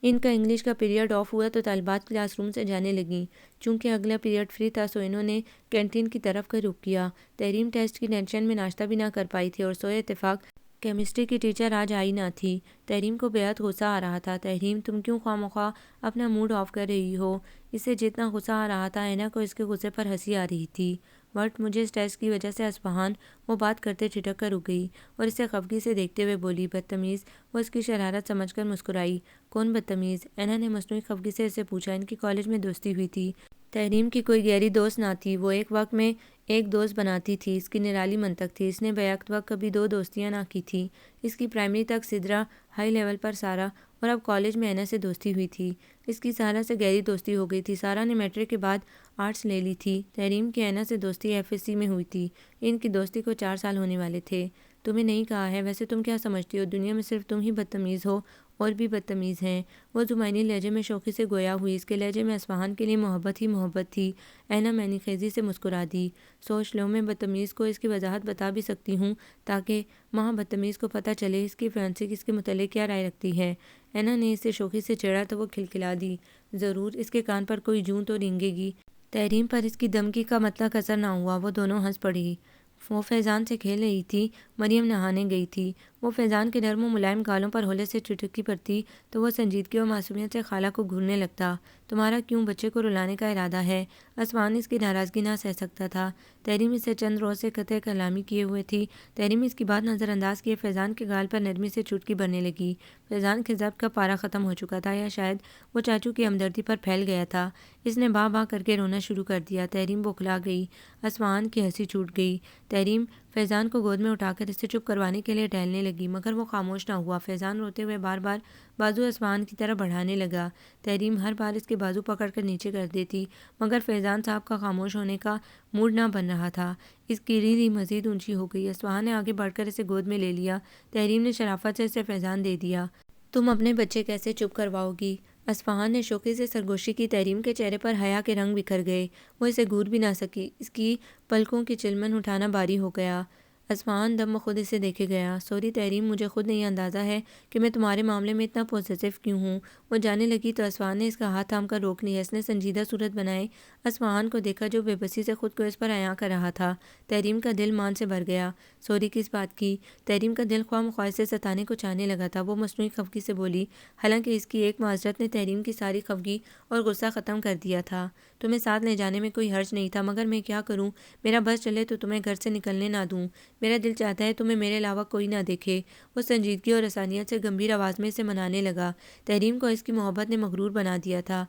ان کا انگلش کا پیریڈ آف ہوا تو طالبات کلاس روم سے جانے لگیں۔ چونکہ اگلا پیریڈ فری تھا سو انہوں نے کینٹین کی طرف کا رخ کیا۔ تحریم ٹیسٹ کی ٹینشن میں ناشتہ بھی نہ کر پائی تھی اور سوئے اتفاق کیمسٹری کی ٹیچر آج آئی نہ تھی۔ تحریم کو بےحد غصہ آ رہا تھا۔ تحریم تم کیوں خواہ مخواہ اپنا موڈ آف کر رہی ہو؟ اسے جتنا غصہ آ رہا تھا اینا کو اس کے غصے پر ہنسی آ رہی تھی۔ وٹ مجھے اس ٹیسٹ کی وجہ سے اصفہان، وہ بات کرتے ٹھٹک کر رک گئی اور اسے خفگی سے دیکھتے ہوئے بولی، بدتمیز؟ وہ اس کی شرارت سمجھ کر مسکرائی۔ کون بدتمیز؟ اینا نے مصنوعی خفگی سے اسے پوچھا۔ ان کی کالج میں دوستی ہوئی تھی۔ تحریم کی کوئی گہری دوست نہ تھی، وہ ایک وقت میں ایک دوست بناتی تھی۔ اس کی نرالی منطق تھی۔ اس نے بیک وقت کبھی دو دوستیاں نہ کی تھیں۔ اس کی پرائمری تک سدرا، ہائی لیول پر سارا اور اب کالج میں اینا سے دوستی ہوئی تھی۔ اس کی سارا سے گہری دوستی ہو گئی تھی۔ سارا نے میٹرک کے بعد آرٹس لے لی تھی۔ تحریم کی اینا سے دوستی ایف ایس سی میں ہوئی تھی۔ ان کی دوستی کو 4 سال ہونے والے تھے۔ تمہیں نہیں کہا ہے، ویسے تم کیا سمجھتی ہو دنیا میں صرف تم ہی بدتمیز ہو؟ اور بھی بدتمیز ہیں۔ وہ زمینی لہجے میں شوخی سے گویا ہوئی۔ اس کے لہجے میں اصفہان کے لیے محبت ہی محبت تھی۔ اینا معنی خیزی سے مسکرا دی۔ سوچ لو، میں بدتمیز کو اس کی وضاحت بتا بھی سکتی ہوں تاکہ وہاں بدتمیز کو پتہ چلے اس کی فیانسی اس کے متعلق کیا رائے رکھتی ہے۔ اینا نے اسے شوخی سے چھیڑا تو وہ کھلکھلا دی۔ ضرور، اس کے کان پر کوئی جوں تو رینگے گی۔ تحریم پر اس کی دھمکی کا مطلق اثر نہ ہوا۔ وہ دونوں ہنس پڑی۔ وہ فیضان سے کھیل رہی تھی۔ مریم نہانے گئی تھی۔ وہ فیضان کے نرم و ملائم گالوں پر ہولے سے چٹکی پڑتی تو وہ سنجیدگی اور معصومیت سے خالہ کو گھورنے لگتا۔ تمہارا کیوں بچے کو رلانے کا ارادہ ہے؟ اصفہان اس کی ناراضگی نہ سہ سکتا تھا۔ تحریم اس سے چند روز سے قطع کلامی کیے ہوئے تھی۔ تحریم اس کی بات نظر انداز کیے فیضان کے گال پر نرمی سے چٹکی بھرنے لگی۔ فیضان کے ضبط کا پارا ختم ہو چکا تھا یا شاید وہ چاچو کی ہمدردی پر پھیل گیا تھا۔ اس نے باں باں کر کے رونا شروع کر دیا۔ تحریم بوکھلا گئی۔ اصفہان کی ہنسی چھوٹ گئی۔ تحریم فیضان کو گود میں اٹھا کر اسے چپ کروانے کے لیے ٹہلنے لگی مگر وہ خاموش نہ ہوا۔ فیضان روتے ہوئے بار بار بازو اصفہان کی طرف بڑھانے لگا۔ تحریم ہر بار اس کے بازو پکڑ کر نیچے کر دیتی مگر فیضان صاحب کا خاموش ہونے کا موڈ نہ بن رہا تھا۔ اس کی ریڑھ مزید اونچی ہو گئی۔ اصفہان نے آگے بڑھ کر اسے گود میں لے لیا۔ تحریم نے شرافت سے اسے فیضان دے دیا۔ تم اپنے بچے کیسے چپ کرواؤ گی؟ اصفہان نے شوخی سے سرگوشی کی۔ تحریم کے چہرے پر حیا کے رنگ بکھر گئے۔ وہ اسے گور بھی نہ سکی۔ اس کی پلکوں کی چلمن اٹھانا باری ہو گیا۔ اصفہان دم بخود اسے دیکھے گیا۔ سوری تحریم، مجھے خود نہیں اندازہ ہے کہ میں تمہارے معاملے میں اتنا پوزیسو کیوں ہوں۔ وہ جانے لگی تو اصفہان نے اس کا ہاتھ تھام کر روک لیا۔ اس نے سنجیدہ صورت بنائے اصفہان کو دیکھا جو بے بسی سے خود کو اس پر عیاں کر رہا تھا۔ تحریم کا دل مان سے بھر گیا۔ سوری کس بات کی؟ تحریم کا دل خواہ مخواہ سے ستانے کو چاہنے لگا تھا۔ وہ مصنوعی خفگی سے بولی، حالانکہ اس کی ایک معذرت نے تحریم کی ساری خفگی اور غصہ ختم کر دیا تھا۔ تمہیں ساتھ لے جانے میں کوئی حرج نہیں تھا مگر میں کیا کروں؟ میرا بس چلے تو تمہیں گھر سے نکلنے نہ دوں۔ میرا دل چاہتا ہے تمہیں میرے علاوہ کوئی نہ دیکھے۔ وہ سنجیدگی اور رسانیت سے گمبھیر آواز میں اسے منانے لگا۔ تحریم کو اس کی محبت نے مغرور بنا دیا تھا۔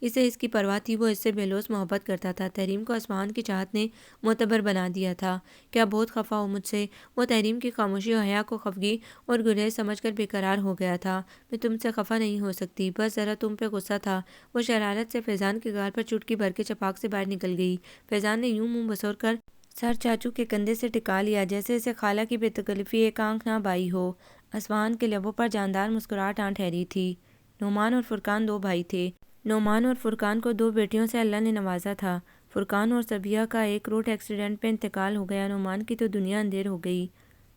اسے اس کی پرواہ تھی، وہ اس سے بے لوث محبت کرتا تھا۔ تحریم کو اصفہان کی چاہت نے معتبر بنا دیا تھا۔ کیا بہت خفا ہو مجھ سے؟ وہ تحریم کی خاموشی اور حیا کو خفگی اور گریز سمجھ کر بے قرار ہو گیا تھا۔ میں تم سے خفا نہیں ہو سکتی، بس ذرا تم پہ غصہ تھا۔ وہ شرارت سے فیضان کے گال پر چٹکی بھر کے چپاک سے باہر نکل گئی۔ فیضان نے یوں منہ بسور کر سر چاچو کے کندھے سے ٹکا لیا جیسے اسے خالہ کی بے تکلفی ایک آنکھ نہ بائی ہو۔ اصفہان کے لبوں پر جاندار مسکراہٹ آ ٹھہری تھی۔ نعمان اور فرقان 2 بھائی تھے۔ نعمان اور فرقان کو 2 بیٹیوں سے اللہ نے نوازا تھا۔ فرقان اور صبیہ کا ایک روڈ ایکسیڈنٹ میں انتقال ہو گیا۔ نعمان کی تو دنیا اندھیر ہو گئی۔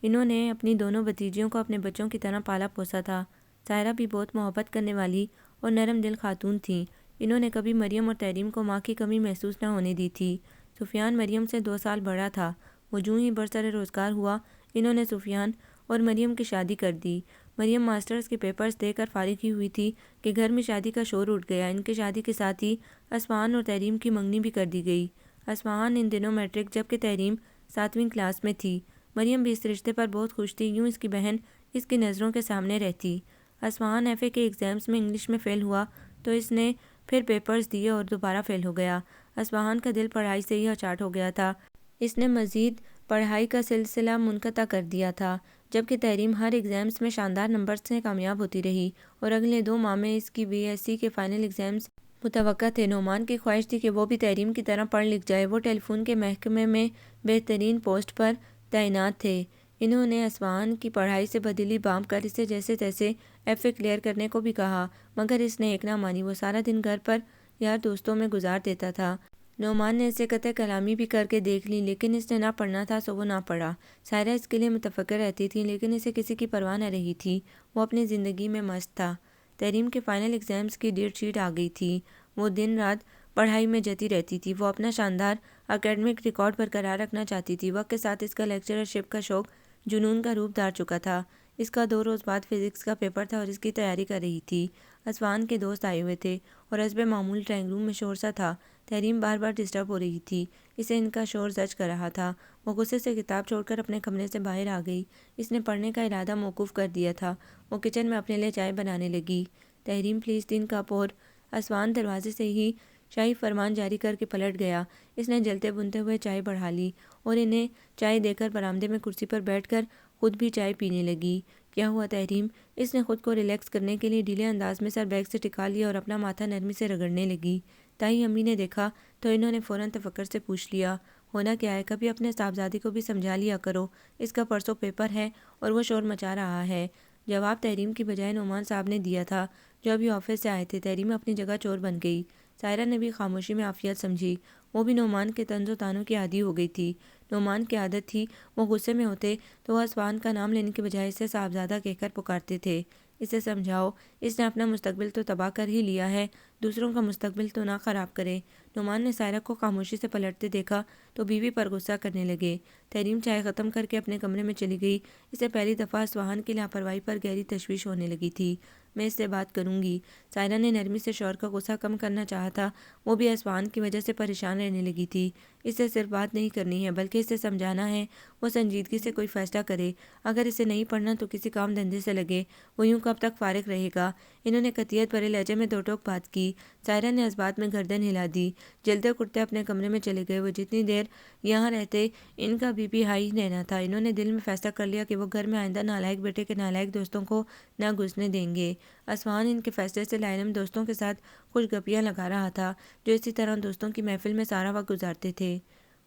انہوں نے اپنی دونوں بھتیجیوں کو اپنے بچوں کی طرح پالا پوسا تھا۔ سائرہ بھی بہت محبت کرنے والی اور نرم دل خاتون تھیں۔ انہوں نے کبھی مریم اور تحریم کو ماں کی کمی محسوس نہ ہونے دی تھی۔ سفیان مریم سے 2 سال بڑا تھا۔ وہ جوں ہی برسر روزگار ہوا انہوں نے سفیان اور مریم کی شادی کر دی۔ مریم ماسٹرز کے پیپرز دے کر فارغ ہی ہوئی تھی کہ گھر میں شادی کا شور اٹھ گیا۔ ان کی شادی کے ساتھ ہی اصفہان اور تحریم کی منگنی بھی کر دی گئی۔ اصفہان ان دنوں میٹرک جبکہ تحریم 7ویں کلاس میں تھی۔ مریم بھی اس رشتے پر بہت خوش تھی، یوں اس کی بہن اس کی نظروں کے سامنے رہتی۔ اصفہان ایف اے کے ایگزامز میں انگلش میں فیل ہوا تو اس نے پھر پیپرز دیے اور دوبارہ فیل ہو گیا۔ اصفہان کا دل پڑھائی سے ہی اچاٹ ہو گیا تھا۔ اس نے مزید پڑھائی کا سلسلہ منقطع کر دیا تھا جبکہ تحریم ہر ایگزامز میں شاندار نمبرز سے کامیاب ہوتی رہی اور اگلے 2 ماہ میں اس کی بی ایس سی کے فائنل ایگزامز متوقع تھے۔ نعمان کی خواہش تھی کہ وہ بھی تحریم کی طرح پڑھ لکھ جائے۔ وہ ٹیلی فون کے محکمے میں بہترین پوسٹ پر تعینات تھے۔ انہوں نے اصفہان کی پڑھائی سے بددلی بام کر اسے جیسے تیسے ایف اے کلیئر کرنے کو بھی کہا مگر اس نے ایک نہ مانی۔ وہ سارا دن گھر پر یار دوستوں میں گزار دیتا تھا۔ نعمان نے اسے قطع کلامی بھی کر کے دیکھ لی لیکن اس نے نہ پڑھنا تھا سو وہ نہ پڑھا۔ سائرہ اس کے لیے متفکر رہتی تھی لیکن اسے کسی کی پرواہ نہ رہی تھی۔ وہ اپنی زندگی میں مست تھا۔ تحریم کے فائنل ایگزامز کی ڈیٹ شیٹ آ گئی تھی۔ وہ دن رات پڑھائی میں جتی رہتی تھی۔ وہ اپنا شاندار اکیڈمک ریکارڈ برقرار رکھنا چاہتی تھی۔ وقت کے ساتھ اس کا لیکچررشپ کا شوق جنون کا روپ دھار چکا تھا۔ اس کا 2 روز بعد فزکس کا پیپر تھا اور اس کی تیاری کر رہی تھی۔ اسفہان کے دوست آئے ہوئے تھے اور حسب معمول ڈرائنگ روم میں شور سا تھا۔ تحریم بار بار ڈسٹرب ہو رہی تھی۔ اسے ان کا شور زج کر رہا تھا۔ وہ غصے سے کتاب چھوڑ کر اپنے کمرے سے باہر آ گئی۔ اس نے پڑھنے کا ارادہ موقوف کر دیا تھا۔ وہ کچن میں اپنے لیے چائے بنانے لگی۔ تحریم پلیز 3 کپ اور۔ اسفہان دروازے سے ہی شاہی فرمان جاری کر کے پلٹ گیا۔ اس نے جلتے بنتے ہوئے چائے بڑھا لی اور انہیں چائے دے کر برآمدے میں کرسی پر بیٹھ کر خود بھی چائے پینے لگی۔ کیا ہوا تحریم؟ اس نے خود کو ریلیکس کرنے کے لیے ڈھیلے انداز میں سر بیگ سے ٹکا لیا اور اپنا ماتھا نرمی سے رگڑنے لگی۔ تائی امی نے دیکھا تو انہوں نے فوراً تفکر سے پوچھ لیا، ہونا کیا ہے؟ کبھی اپنے صاحبزادی کو بھی سمجھا لیا کرو، اس کا پرسوں پیپر ہے اور وہ شور مچا رہا ہے۔ جواب تحریم کی بجائے نعمان صاحب نے دیا تھا جو ابھی آفس سے آئے تھے۔ تحریم اپنی جگہ چور بن گئی۔ سائرہ نے بھی خاموشی میں عافیت سمجھی۔ وہ بھی نعمان کے طنز و طعنوں کی عادی ہو گئی تھی۔ نعمان کی عادت تھی وہ غصے میں ہوتے تو وہ اسفہان کا نام لینے کے بجائے اسے صاحبزادہ کہہ کر پکارتے تھے۔ اسے سمجھاؤ، اس نے اپنا مستقبل تو تباہ کر ہی لیا ہے، دوسروں کا مستقبل تو نہ خراب کرے۔ نعمان نے سائرہ کو خاموشی سے پلٹتے دیکھا تو بیوی پر غصہ کرنے لگے۔ تحریم چائے ختم کر کے اپنے کمرے میں چلی گئی۔ اسے پہلی دفعہ اسفہان کی لاپرواہی پر گہری تشویش ہونے لگی تھی۔ میں اس سے بات کروں گی۔ سائرہ نے نرمی سے شوہر کا غصہ کم کرنا چاہا تھا۔ وہ بھی اسفہان کی وجہ سے پریشان رہنے لگی تھی۔ اسے صرف بات نہیں کرنی ہے بلکہ اسے سمجھانا ہے وہ سنجیدگی سے کوئی فیصلہ کرے۔ اگر اسے نہیں پڑھنا تو کسی کام دھندے سے لگے۔ وہ یوں کب تک فارغ رہے گا؟ انہوں نے قطعیت بھرے لہجے میں دو ٹوک بات کی۔ سائرہ نے اس بات میں گردن ہلا دی۔ جلتے کرتے اپنے کمرے میں چلے گئے۔ وہ جتنی دیر یہاں رہتے ان کا بی پی ہائی رہنا تھا۔ انہوں نے دل میں فیصلہ کر لیا کہ وہ گھر میں آئندہ نالائق بیٹے کے نالائق دوستوں کو نہ گھسنے دیں گے۔ اسفہان ان کے فیصلے سے لاعلم دوستوں کے ساتھ خوش گپیاں لگا رہا تھا جو اسی طرح دوستوں کی محفل میں سارا وقت گزارتے تھے۔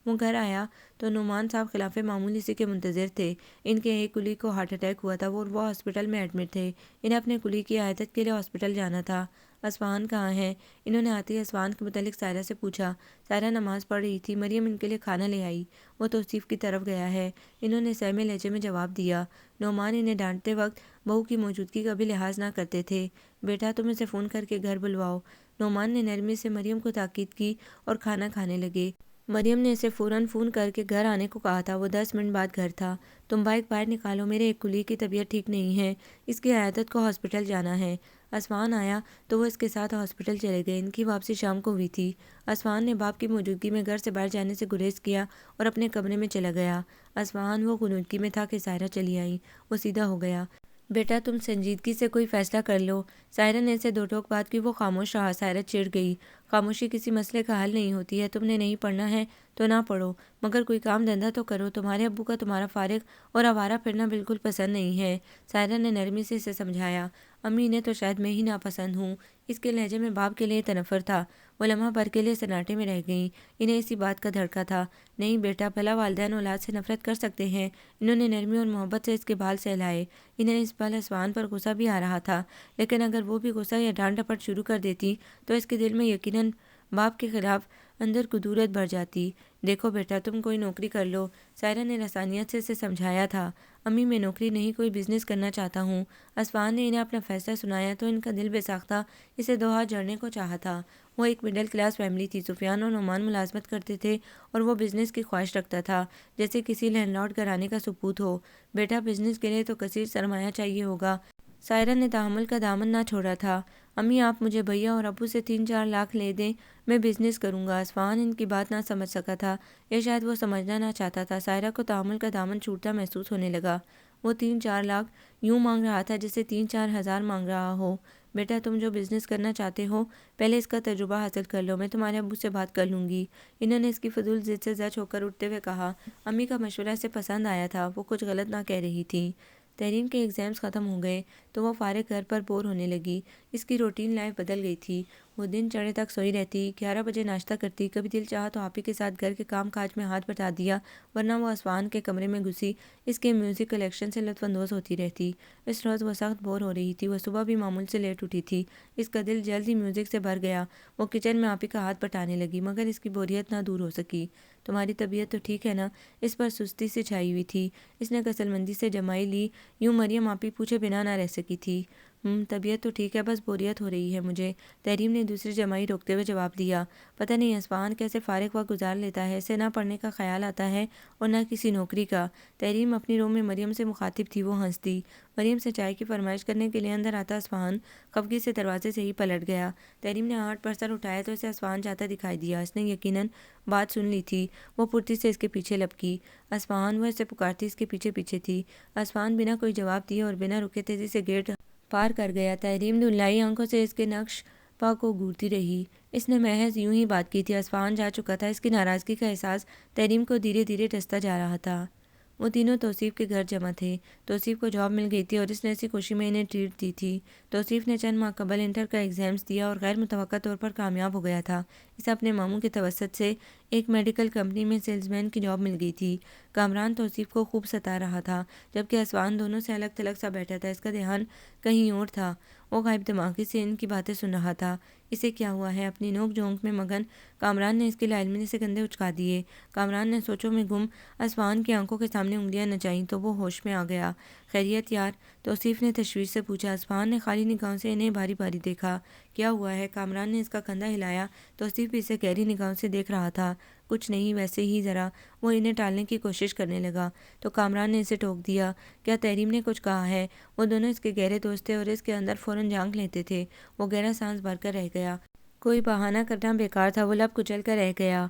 وہ گھر آیا تو نعمان صاحب خلاف معمول اسی کے منتظر تھے۔ ان کے ایک کلی کو ہارٹ اٹیک ہوا تھا اور وہ ہاسپٹل میں ایڈمٹ تھے۔ انہیں اپنے کلی کی عیادت کے لیے ہاسپٹل جانا تھا۔ اسفہان کہاں ہے؟ انہوں نے آتے ہی اسفہان کے متعلق سائرہ سے پوچھا۔ سائرہ نماز پڑھ رہی تھی۔ مریم ان کے لیے کھانا لے آئی۔ وہ توصیف کی طرف گیا ہے، انہوں نے سہمے لہجے میں جواب دیا۔ نعمان انہیں ڈانٹتے وقت بہو کی موجودگی کا بھی لحاظ نہ کرتے تھے۔ بیٹا تم اسے فون کر کے گھر بلواؤ۔ نعمان نے نرمی سے مریم کو تاکید کی اور کھانا کھانے لگے۔ مریم نے اسے فوراً فون کر کے گھر آنے کو کہا تھا۔ وہ 10 منٹ بعد گھر تھا۔ تم بائک باہر نکالو، میرے ایک کلی کی طبیعت ٹھیک نہیں ہے، اس کی عیادت کو ہاسپٹل جانا ہے۔ اسفہان آیا تو وہ اس کے ساتھ ہاسپٹل چلے گئے۔ ان کی واپسی شام کو ہوئی تھی۔ اسفہان نے باپ کی موجودگی میں گھر سے باہر جانے سے گریز کیا اور اپنے کمرے میں چلا گیا۔ اسفہان وہ غنودگی میں تھا کہ سائرہ چلی آئی۔ وہ سیدھا ہو گیا۔ بیٹا تم سنجیدگی سے کوئی فیصلہ کر لو۔ سائرہ نے اسے دو ٹوک بات کی۔ وہ خاموش رہا۔ سائرہ چڑ گئی۔ خاموشی کسی مسئلے کا حل نہیں ہوتی ہے۔ تم نے نہیں پڑھنا ہے تو نہ پڑھو، مگر کوئی کام دھندہ تو کرو۔ تمہارے ابو کا تمہارا فارغ اور آوارہ پھرنا بالکل پسند نہیں ہے۔ سائرہ نے نرمی سے اسے سمجھایا۔ امی انہیں تو شاید میں ہی ناپسند ہوں۔ اس کے لہجے میں باپ کے لیے تنفر تھا۔ وہ لمحہ بھر کے لیے سناٹے میں رہ گئیں۔ انہیں اسی بات کا دھڑکا تھا۔ نہیں بیٹا، بھلا والدین اولاد سے نفرت کر سکتے ہیں؟ انہوں نے نرمی اور محبت سے اس کے بال سہلائے۔ انہیں اس پل اسفہان پر غصہ بھی آ رہا تھا، لیکن اگر وہ بھی غصہ یا ڈانٹ ڈپٹ شروع کر دیتی تو اس کے دل میں یقیناً باپ کے خلاف اندر کدورت بھر جاتی۔ دیکھو بیٹا تم کوئی نوکری کر لو۔ سائرہ نے رسانیت سے اسے سمجھایا تھا۔ امی میں نوکری نہیں، کوئی بزنس کرنا چاہتا ہوں۔ اسفہان نے انہیں اپنا فیصلہ سنایا تو ان کا دل بے ساختہ اسے دو ہاتھ جڑنے کو چاہا تھا۔ وہ ایک مڈل کلاس فیملی تھی۔ سفیان اور نعمان ملازمت کرتے تھے اور وہ بزنس کی خواہش رکھتا تھا، جیسے کسی لینڈ لارڈ گھرانے کا سپوت ہو۔ بیٹا بزنس کے لیے تو کثیر سرمایہ چاہیے ہوگا۔ سائرہ نے تحمل کا دامن نہ چھوڑا تھا۔ امی آپ مجھے بھیا اور ابو سے 3-4 لاکھ لے دیں، میں بزنس کروں گا۔ اسفہان ان کی بات نہ سمجھ سکا تھا یا شاید وہ سمجھنا نہ چاہتا تھا۔ سائرہ کو تحمل کا دامن چھوٹتا محسوس ہونے لگا۔ وہ 3-4 لاکھ یوں مانگ رہا تھا جیسے 3-4 ہزار مانگ رہا ہو۔ بیٹا تم جو بزنس کرنا چاہتے ہو پہلے اس کا تجربہ حاصل کر لو، میں تمہارے ابو سے بات کر لوں گی۔ انہوں نے اس کی فضول ضد سے زچ ہو کر اٹھتے ہوئے کہا۔ امی کا مشورہ اسے پسند آیا تھا۔ وہ کچھ غلط نہ کہہ رہی تھی۔ تحریم کے ایگزامز ختم ہو گئے تو وہ فارغ گھر پر بور ہونے لگی۔ اس کی روٹین لائف بدل گئی تھی۔ وہ دن چڑھے تک سوئی رہتی، 11 بجے ناشتہ کرتی، کبھی دل چاہا تو آپی کے ساتھ گھر کے کام کاج میں ہاتھ بٹا دیا، ورنہ وہ اسفہان کے کمرے میں گھسی اس کے میوزک کلیکشن سے لطف اندوز ہوتی رہتی۔ اس روز وہ سخت بور ہو رہی تھی۔ وہ صبح بھی معمول سے لیٹ اٹھی تھی۔ اس کا دل جلد ہی میوزک سے بھر گیا۔ وہ کچن میں آپی کا ہاتھ بٹانے لگی، مگر اس کی بوریت نہ دور ہو سکی۔ تمہاری طبیعت تو ٹھیک ہے نا؟ اس پر سستی سے چھائی ہوئی تھی۔ اس نے کسل مندی سے جمائی لی، یوں مریم آپی پوچھے بنا نہ رہ سکی تھی۔ طبیعت تو ٹھیک ہے، بس بوریت ہو رہی ہے مجھے، تحریم نے دوسری جمائی روکتے ہوئے جواب دیا۔ پتہ نہیں اصفہان کیسے فارغ وقت گزار لیتا ہے، اسے نہ پڑھنے کا خیال آتا ہے اور نہ کسی نوکری کا۔ تحریم اپنی رو میں مریم سے مخاطب تھی، وہ ہنس دی۔ مریم سے چائے کی فرمائش کرنے کے لیے اندر آتا اصفہان خفگی سے دروازے سے ہی پلٹ گیا۔ تحریم نے آہٹ پر سر اٹھایا تو اسے اصفہان جاتا دکھائی دیا۔ اس نے یقیناً بات سن لی تھی، وہ پھرتی سے اس کے پیچھے لپکی۔ اصفہان، وہ اسے پکارتی اس کے پیچھے پیچھے تھی۔ اصفہان بنا کوئی جواب دیے اور بنا رکے تیزی سے گیٹ پار کر گیا۔ تحریم دھندلائی آنکھوں سے اس کے نقش پا کو گھورتی رہی۔ اس نے محض یوں ہی بات کی تھی، اصفہان جا چکا تھا۔ اس کی ناراضگی کا احساس تحریم کو دھیرے دھیرے ڈستا جا رہا تھا۔ وہ تینوں توصیف کے گھر جمع تھے۔ توصیف کو جاب مل گئی تھی اور اس نے اسی خوشی میں انہیں ٹریٹ دی تھی۔ توصیف نے چند ماہ قبل انٹر کا ایگزامز دیا اور غیر متوقع طور پر کامیاب ہو گیا تھا۔ اسے اپنے ماموں کے توسط سے ایک میڈیکل کمپنی میں سیلز مین کی جاب مل گئی تھی۔ کامران توصیف کو خوب ستا رہا تھا، جبکہ اصفہان دونوں سے الگ تھلگ سا بیٹھا تھا۔ اس کا دھیان کہیں اور تھا، وہ غائب دماغی سے ان کی باتیں سن رہا تھا۔ اسے کیا ہوا ہے؟ اپنی نوک جھونک میں مگن کامران نے اس کی لاعلمی سے کندھے اچکا دیے۔ کامران نے سوچوں میں گم اصفہان کی آنکھوں کے سامنے انگلیاں نچائیں تو وہ ہوش میں آ گیا۔ خیریت یار؟ توصیف نے تشویش سے پوچھا۔ اصفہان نے خالی نگاہوں سے انہیں باری باری دیکھا۔ کیا ہوا ہے؟ کامران نے اس کا کندھا ہلایا۔ توصیف بھی اسے گہری نگاہوں سے دیکھ رہا تھا۔ کچھ نہیں، ویسے ہی ذرا۔ وہ انہیں ٹالنے کی کوشش کرنے لگا تو کامران نے اسے ٹوک دیا۔ کیا تحریم نے کچھ کہا ہے؟ وہ دونوں اس کے گہرے دوست تھے اور اس کے اندر فوراً جھانک لیتے تھے۔ وہ گہرا سانس بھر کر رہ گیا۔ کوئی بہانہ کرنا بیکار تھا، وہ لب کچل کر رہ گیا۔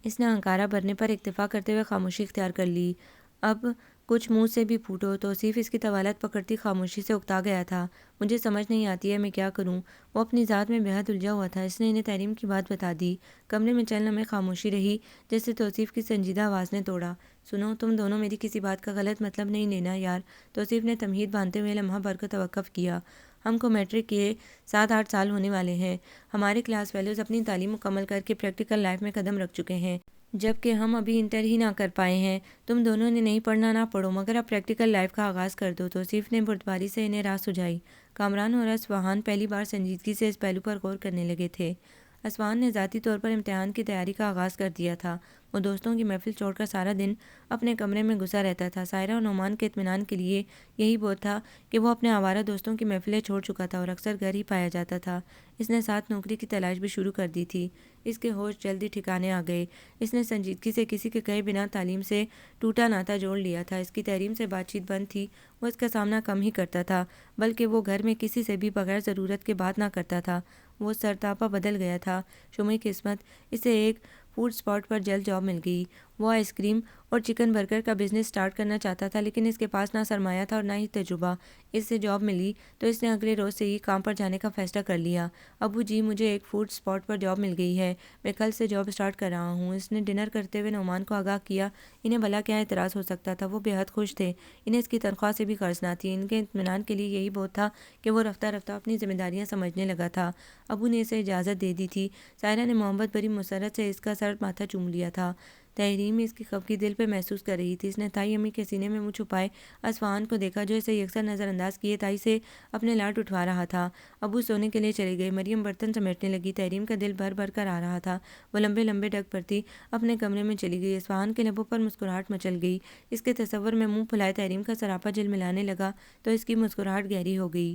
اس نے ہنکارا بھرنے پر اکتفا کرتے ہوئے خاموشی اختیار کر لی۔ اب کچھ منہ سے بھی پھوٹو۔ توصیف اس کی طوالت پکڑتی خاموشی سے اکتا گیا تھا۔ مجھے سمجھ نہیں آتی ہے میں کیا کروں۔ وہ اپنی ذات میں بےحد الجھا ہوا تھا۔ اس نے انہیں تحریم کی بات بتا دی۔ کمرے میں چند لمحے خاموشی رہی، جیسے توصیف کی سنجیدہ آواز نے توڑا۔ سنو، تم دونوں میری کسی بات کا غلط مطلب نہیں لینا یار۔ توصیف نے تمہید باندھتے ہوئے لمحہ بھر کو توقف کیا۔ ہم کو میٹرک کیے 7-8 سال ہونے والے ہیں۔ ہمارے کلاس فیلوز اپنی تعلیم مکمل کر کے پریکٹیکل لائف میں قدم رکھ چکے ہیں، جبکہ ہم ابھی انٹر ہی نہ کر پائے ہیں۔ تم دونوں نے نہیں پڑھنا نہ پڑھو، مگر اب پریکٹیکل لائف کا آغاز کر دو۔ توصیف نے بردباری سے انہیں راہ سجائی۔ کامران اور اصفہان پہلی بار سنجیدگی سے اس پہلو پر غور کرنے لگے تھے۔ اصفہان نے ذاتی طور پر امتحان کی تیاری کا آغاز کر دیا تھا۔ وہ دوستوں کی محفل چھوڑ کر سارا دن اپنے کمرے میں گھسا رہتا تھا۔ سائرہ اور نعمان کے اطمینان کے لیے یہی بہت تھا کہ وہ اپنے آوارہ دوستوں کی محفلیں چھوڑ چکا تھا اور اکثر گھر ہی پایا جاتا تھا۔ اس نے ساتھ نوکری کی تلاش بھی شروع کر دی تھی۔ اس کے ہوش جلدی ٹھکانے آ گئے۔ اس نے سنجیدگی سے کسی کے کہے بنا تعلیم سے ٹوٹا ناتا جوڑ لیا تھا۔ اس کی تحریم سے بات چیت بند تھی، وہ اس کا سامنا کم ہی کرتا تھا، بلکہ وہ گھر میں کسی سے بھی بغیر ضرورت کے بات نہ کرتا تھا۔ وہ سرتاپا بدل گیا تھا۔ شمع قسمت، اسے ایک فوڈ اسپاٹ پر جلد جاب مل گئی۔ وہ آئس کریم اور چکن برگر کا بزنس سٹارٹ کرنا چاہتا تھا، لیکن اس کے پاس نہ سرمایہ تھا اور نہ ہی تجربہ۔ اس سے جاب ملی تو اس نے اگلے روز سے ہی کام پر جانے کا فیصلہ کر لیا۔ ابو جی، مجھے ایک فوڈ اسپاٹ پر جاب مل گئی ہے، میں کل سے جاب سٹارٹ کر رہا ہوں۔ اس نے ڈنر کرتے ہوئے نعمان کو آگاہ کیا۔ انہیں بھلا کیا اعتراض ہو سکتا تھا؟ وہ بے حد خوش تھے۔ انہیں اس کی تنخواہ سے بھی غرض نہ تھی۔ ان کے اطمینان کے لیے یہی بہت تھا کہ وہ رفتہ رفتہ اپنی ذمہ داریاں سمجھنے لگا تھا۔ ابو نے اسے اجازت دے دی تھی۔ سائرہ نے محبت بھری مسرت سے اس کا سر ماتھا چوم لیا تھا۔ تحریم اس کی خفگی دل پہ محسوس کر رہی تھی۔ اس نے تائی امی کے سینے میں منہ چھپائے اصفہان کو دیکھا، جو اسے یکسر نظر انداز کیے تائی سے اپنے لاڈ اٹھوا رہا تھا۔ ابو سونے کے لیے چلے گئے۔ مریم برتن سمیٹنے لگی۔ تحریم کا دل بھر بھر کر آ رہا تھا۔ وہ لمبے لمبے ڈگ پڑتی اپنے کمرے میں چلی گئی۔ اصفہان کے لبوں پر مسکراہٹ مچل گئی۔ اس کے تصور میں منہ پھلائے تحریم کا سراپا جھلملانے لگا تو اس کی مسکراہٹ گہری ہو گئی۔